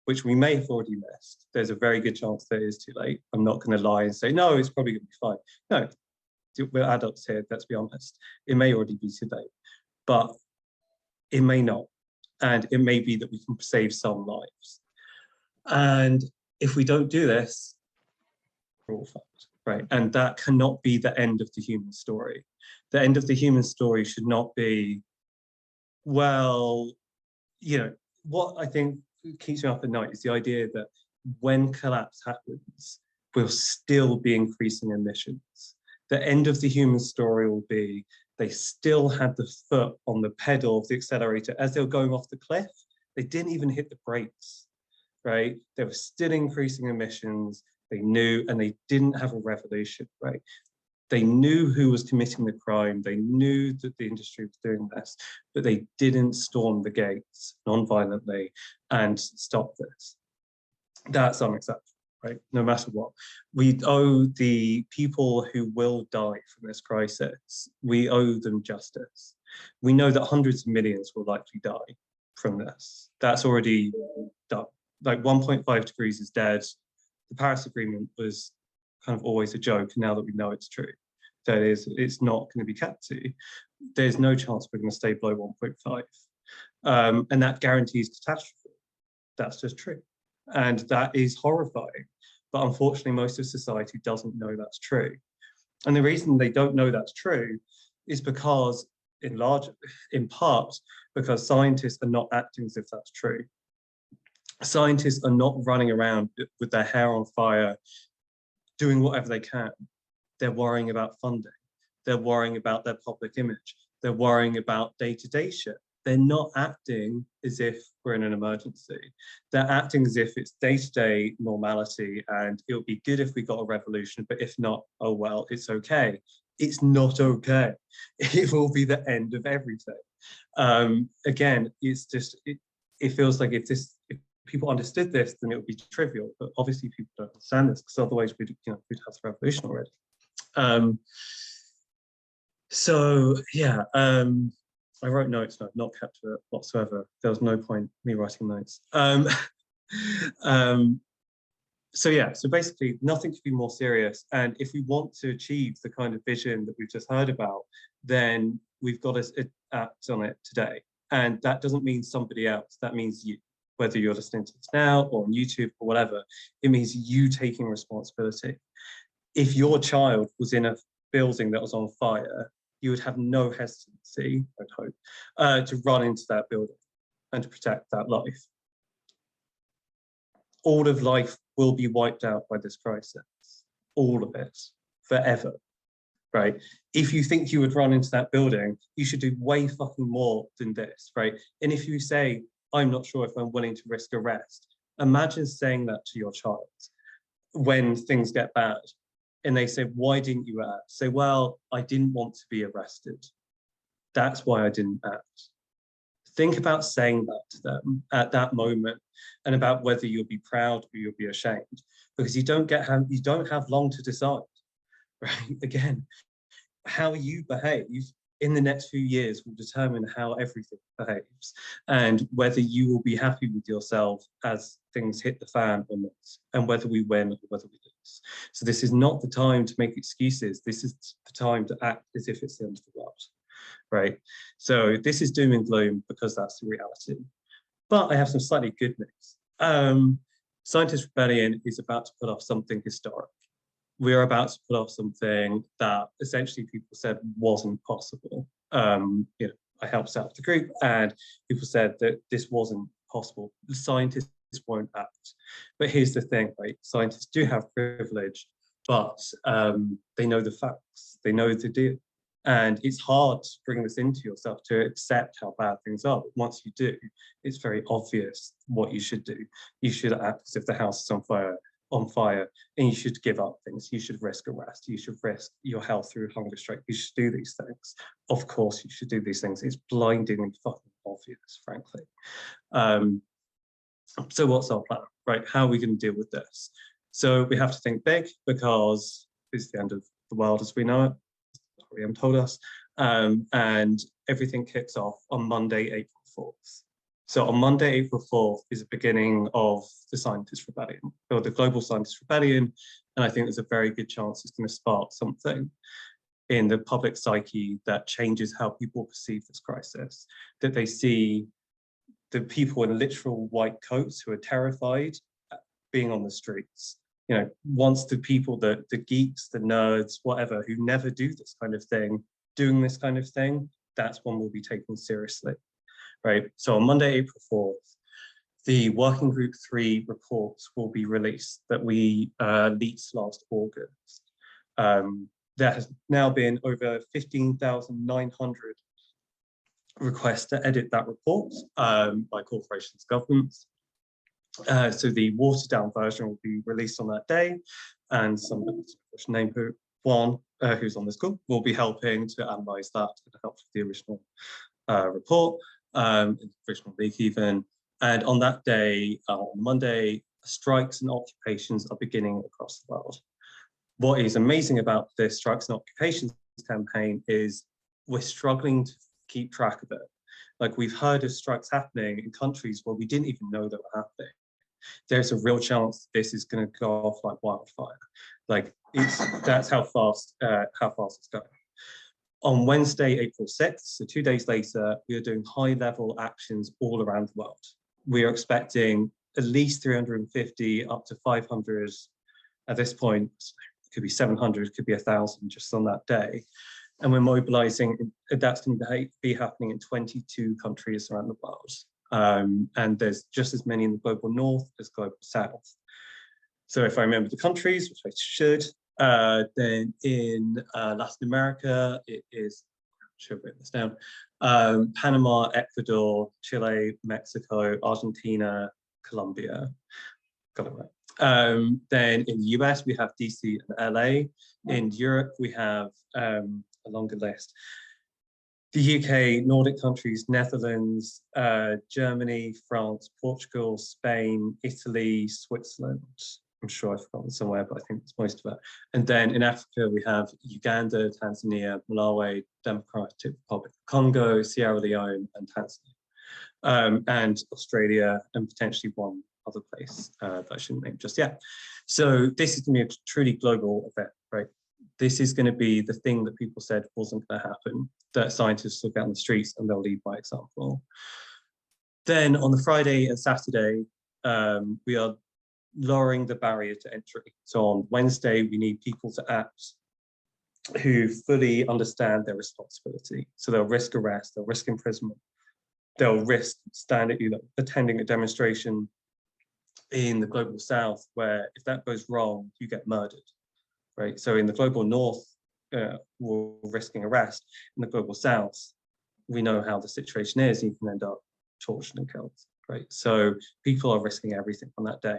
which we may have already missed, there's a very good chance that it is too late. I'm not going to lie and say, no, it's probably going to be fine. No, we're adults here, let's be honest. It may already be too late, but it may not. And it may be that we can save some lives. And if we don't do this, we're all fucked, right? And that cannot be the end of the human story. The end of the human story should not be, well, you know, what I think keeps me up at night is the idea that when collapse happens, we'll still be increasing emissions. The end of the human story will be they still had the foot on the pedal of the accelerator as they were going off the cliff. They didn't even hit the brakes, right? They were still increasing emissions. They knew, and they didn't have a revolution, right? They knew who was committing the crime. They knew that the industry was doing this, but they didn't storm the gates non-violently and stop this. That's unacceptable, right? No matter what. We owe the people who will die from this crisis, we owe them justice. We know that hundreds of millions will likely die from this. That's already done. Like 1.5 degrees is dead. The Paris Agreement was kind of always a joke, now that we know it's true. That is, it's not going to be kept to. There's no chance we're going to stay below 1.5. And that guarantees catastrophe. That's just true. And that is horrifying. But unfortunately, most of society doesn't know that's true. And the reason they don't know that's true is because, in part, because scientists are not acting as if that's true. Scientists are not running around with their hair on fire, doing whatever they can. They're worrying about funding. They're worrying about their public image. They're worrying about day-to-day shit. They're not acting as if we're in an emergency. They're acting as if it's day-to-day normality and it would be good if we got a revolution, but if not, oh well, it's okay. It's not okay. It will be the end of everything. Again, it's just, it feels like if people understood this, then it would be trivial, but obviously people don't understand this because otherwise we'd have the revolution already. So yeah, I wrote notes, but I've not kept to it whatsoever. There was no point me writing notes. So yeah, so basically nothing could be more serious. And if we want to achieve the kind of vision that we've just heard about, then we've got to act on it today. And that doesn't mean somebody else, that means you. Whether you're listening to this now or on YouTube or whatever, it means you taking responsibility. If your child was in a building that was on fire, you would have no hesitancy, I'd hope, to run into that building and to protect that life. All of life will be wiped out by this crisis, all of it, forever, right? If you think you would run into that building, you should do way fucking more than this, right? And if you say, I'm not sure if I'm willing to risk arrest, imagine saying that to your child when things get bad. And they say, why didn't you act? Say, well, I didn't want to be arrested. That's why I didn't act. Think about saying that to them at that moment, and about whether you'll be proud or you'll be ashamed, because you don't have long to decide, right? Again, how you behave in the next few years will determine how everything behaves, and whether you will be happy with yourself as things hit the fan or not, and whether we win or whether we lose. So this is not the time to make excuses. This is the time to act as if it's the end of the world, right? So this is doom and gloom because that's the reality. But I have some slightly good news. Scientist Rebellion is about to put off something historic. We are about to put off something that essentially people said wasn't possible. You know, I helped set up the group and people said that this wasn't possible. The scientists won't act. But here's the thing, right? Scientists do have privilege, but they know the facts, they know the deal. And it's hard to bring this into yourself, to accept how bad things are. But once you do, it's very obvious what you should do. You should act as if the house is on fire, and you should give up things. You should risk arrest. You should risk your health through hunger strike. You should do these things. Of course, you should do these things. It's blindingly fucking obvious, frankly. So what's our plan, right? How are we going to deal with this? So we have to think big, because it's the end of the world as we know it. Ariam told us, and everything kicks off on Monday, April 4th. So on Monday, April 4th is the beginning of the Scientist Rebellion, or the Global Scientist Rebellion, and I think there's a very good chance it's going to spark something in the public psyche that changes how people perceive this crisis, that they see the people in literal white coats who are terrified being on the streets. You know, once the people, the geeks, the nerds, whatever, who never do this kind of thing, doing this kind of thing, that's when we'll be taken seriously, right? So on Monday, April 4th, the Working Group 3 reports will be released that we leaked last August. There has now been over 15,900 requests to edit that report by corporations, governments. So the watered down version will be released on that day, and some name Juan, who's on this call, will be helping to analyze that and help with the original report, original leak even. And on that day, on Monday, strikes and occupations are beginning across the world. What is amazing about this strikes and occupations campaign is we're struggling to keep track of it. Like, we've heard of strikes happening in countries where we didn't even know they were happening. There's a real chance this is going to go off like wildfire. Like, that's how fast it's going. On Wednesday, April 6th, so 2 days later, we are doing high-level actions all around the world. We are expecting at least 350 up to 500 at this point. It could be 700, it could be 1,000 just on that day. And we're mobilizing, that's going to be happening in 22 countries around the world. And there's just as many in the global north as global south. So if I remember the countries, which I should, then in Latin America, it is, I should have written this down, Panama, Ecuador, Chile, Mexico, Argentina, Colombia. Got it right. Then in the US, we have DC and LA. In Europe, we have a longer list. The UK, Nordic countries, Netherlands, Germany, France, Portugal, Spain, Italy, Switzerland. I'm sure I've forgotten somewhere, but I think it's most of it. And then in Africa, we have Uganda, Tanzania, Malawi, Democratic Republic of Congo, Sierra Leone, and Tanzania. And Australia, and potentially one other place that I shouldn't name just yet. So this is going to be a truly global event, right? This is going to be the thing that people said wasn't going to happen, that scientists will get on the streets and they'll lead by example. Then on the Friday and Saturday, we are lowering the barrier to entry. So on Wednesday, we need people to act who fully understand their responsibility. So they'll risk arrest, they'll risk imprisonment, they'll risk attending a demonstration in the global south, where if that goes wrong, you get murdered, right? So in the global north, we're risking arrest. In the global south, we know how the situation is. You can end up tortured and killed, right? So people are risking everything on that day.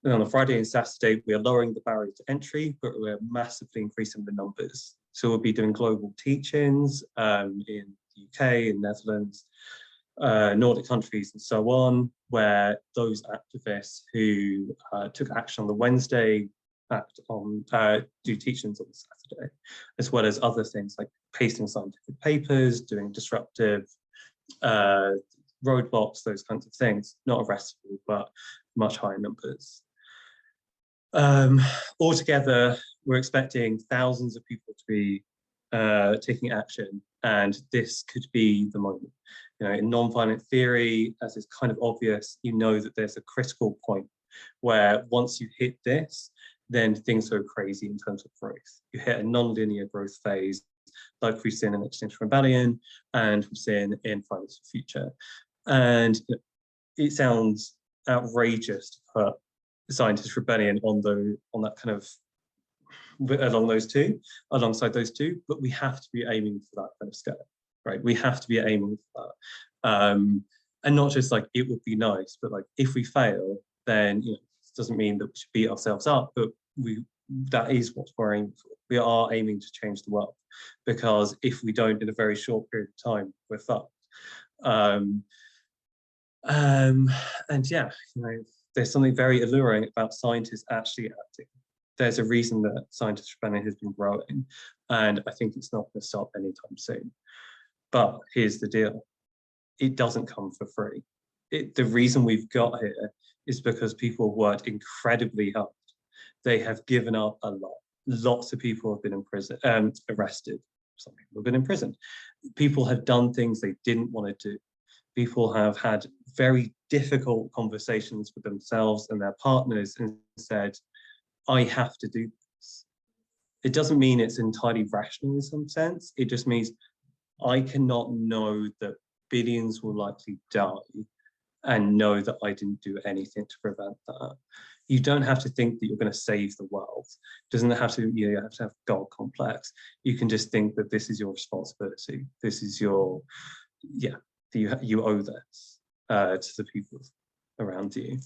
And on the Friday and Saturday, we are lowering the barrier to entry, but we're massively increasing the numbers. So we'll be doing global teach-ins in the UK, in Netherlands, Nordic countries and so on, where those activists who took action on the Wednesday do teach-ins on the Saturday, as well as other things like pasting scientific papers, doing disruptive roadblocks, those kinds of things, not arrestable, but much higher numbers. Altogether, we're expecting thousands of people to be taking action, and this could be the moment. You know, in nonviolent theory, as is kind of obvious, you know that there's a critical point where once you hit this, then things go crazy in terms of growth. You hit a non-linear growth phase, like we've seen in Extinction Rebellion and we've seen in Fridays for Future. And it sounds outrageous to put Scientist Rebellion on that kind of alongside those two, but we have to be aiming for that kind of scale, right? We have to be aiming for that. And not just like, it would be nice, but like, if we fail, then, you know, it doesn't mean that we should beat ourselves up, but that is what we're aiming for. We are aiming to change the world, because if we don't in a very short period of time, we're fucked. And yeah, you know, there's something very alluring about scientists actually acting. There's a reason that Scientist Rebellion has been growing, and I think it's not going to stop anytime soon. But here's the deal. It doesn't come for free. The reason we've got here is because people worked incredibly hard. They have given up a lot. Lots of people have been in prison, arrested. Some people have been imprisoned. People have done things they didn't want to do. People have had very difficult conversations with themselves and their partners and said, I have to do this. It doesn't mean it's entirely rational in some sense. It just means I cannot know that billions will likely die and know that I didn't do anything to prevent that. You don't have to think that you're going to save the world. It doesn't have to, you have to have God complex. You can just think that this is your responsibility. This is your, you owe this to the people around you.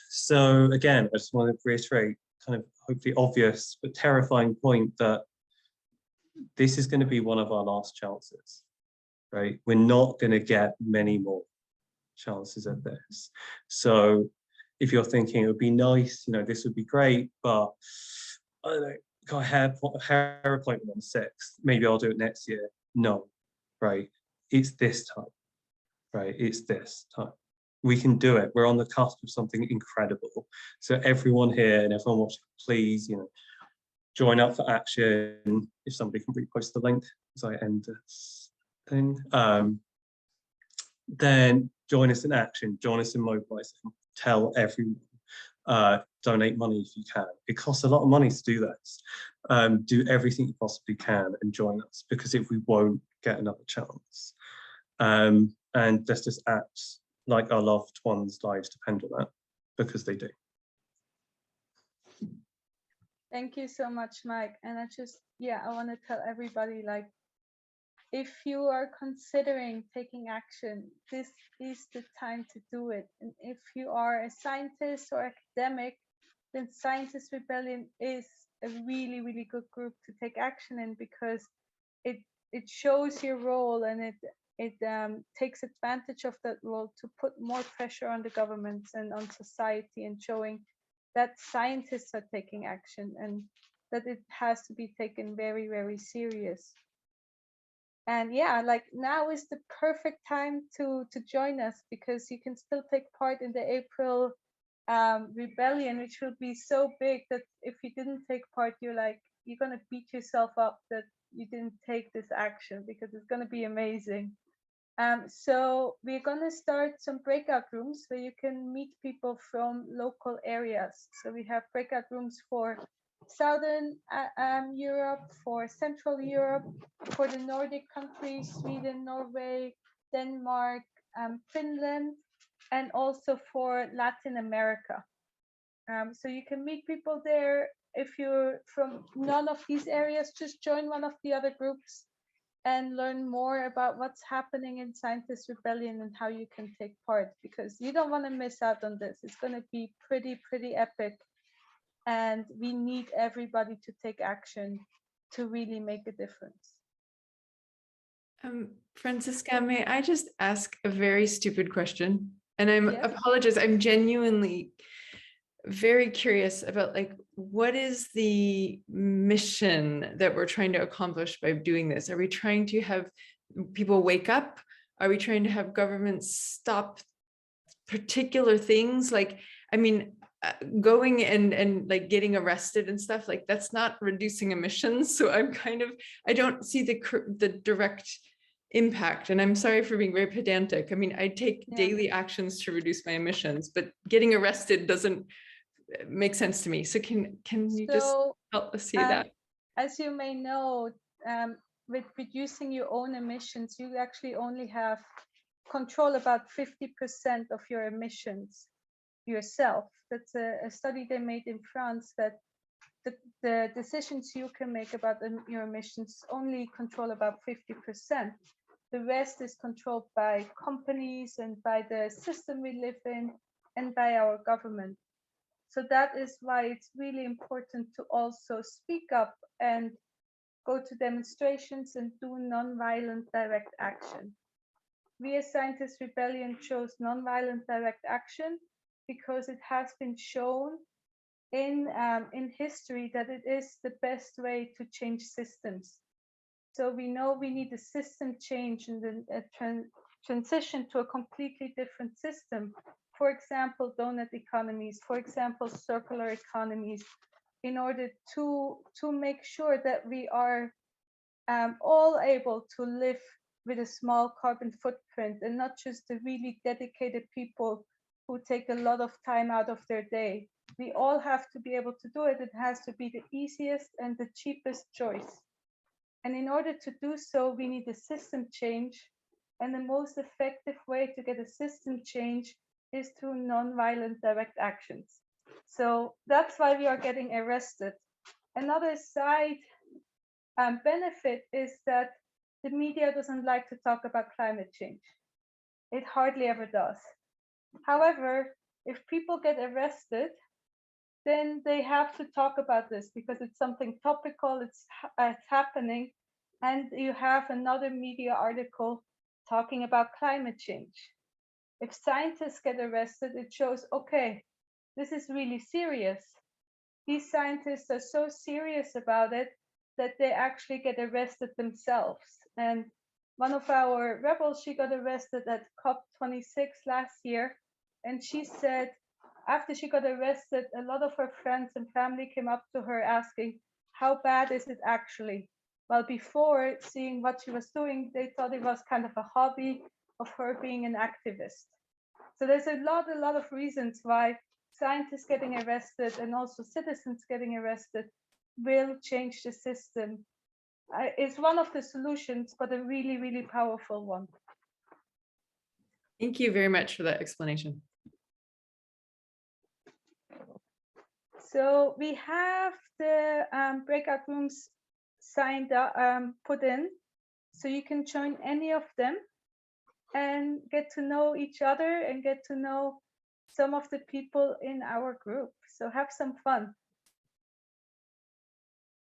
So again, I just want to reiterate kind of hopefully obvious but terrifying point that this is going to be one of our last chances, right? We're not going to get many more chances at this. So if you're thinking it would be nice, you know, this would be great, but I don't know, got a hair appointment on the 6th, maybe I'll do it next year. No, right? It's this time, right? It's this time. We can do it. We're on the cusp of something incredible. So everyone here and everyone watching, please, you know, join up for action. If somebody can repost the link as I end this thing, then join us in action, join us in mobilizing, tell everyone, donate money if you can. It costs a lot of money to do this. Do everything you possibly can and join us, because if we won't get another chance. And let's just act like our loved ones' lives depend on that, because they do. Thank you so much, Mike. And I want to tell everybody, like, if you are considering taking action, this is the time to do it. And if you are a scientist or academic, then Scientist Rebellion is a really, really good group to take action in, because it shows your role, and it takes advantage of that role to put more pressure on the governments and on society, and showing that scientists are taking action and that it has to be taken very, very serious. And yeah, like, now is the perfect time to join us, because you can still take part in the April rebellion, which will be so big that if you didn't take part, you're gonna beat yourself up that you didn't take this action, because it's gonna be amazing. So we're gonna start some breakout rooms where you can meet people from local areas. So we have breakout rooms for Southern Europe, for Central Europe, for the Nordic countries, Sweden, Norway, Denmark, Finland, and also for Latin America. So you can meet people there. If you're from none of these areas, just join one of the other groups and learn more about what's happening in Scientist Rebellion and how you can take part, because you don't want to miss out on this. It's going to be pretty epic. And we need everybody to take action to really make a difference. Franziska, may I just ask a very stupid question? And I Yes. apologize, I'm genuinely very curious about, like, what is the mission that we're trying to accomplish by doing this? Are we trying to have people wake up? Are we trying to have governments stop particular things? Like, I mean, going and like getting arrested and stuff, like, that's not reducing emissions. So I'm kind of, I don't see the direct impact. And I'm sorry for being very pedantic. I mean, I take daily actions to reduce my emissions, but getting arrested doesn't make sense to me. So can you just help us see that? As you may know, with reducing your own emissions, you actually only have control about 50% of your emissions yourself. That's a study they made in France, that the decisions you can make about your emissions only control about 50%. The rest is controlled by companies and by the system we live in and by our government. So that is why it's really important to also speak up and go to demonstrations and do non-violent direct action. We as Scientist Rebellion chose non-violent direct action because it has been shown in history that it is the best way to change systems. So we know we need a system change and a transition to a completely different system. For example, doughnut economies, for example, circular economies, in order to make sure that we are all able to live with a small carbon footprint, and not just the really dedicated people who take a lot of time out of their day. We all have to be able to do it. It has to be the easiest and the cheapest choice. And in order to do so, we need a system change. And the most effective way to get a system change is through non-violent direct actions. So that's why we are getting arrested. Another side benefit is that the media doesn't like to talk about climate change. It hardly ever does. However, if people get arrested, then they have to talk about this because it's something topical, it's happening, and you have another media article talking about climate change. If scientists get arrested, it shows, okay, this is really serious. These scientists are so serious about it that they actually get arrested themselves. And one of our rebels, she got arrested at COP26 last year, and she said, after she got arrested, a lot of her friends and family came up to her asking, how bad is it actually? Well, before seeing what she was doing, they thought it was kind of a hobby of her being an activist. So there's a lot of reasons why scientists getting arrested and also citizens getting arrested will change the system. It's one of the solutions, but a really, really powerful one. Thank you very much for that explanation. So we have the breakout rooms signed up, put in, so you can join any of them and get to know each other and get to know some of the people in our group. So have some fun.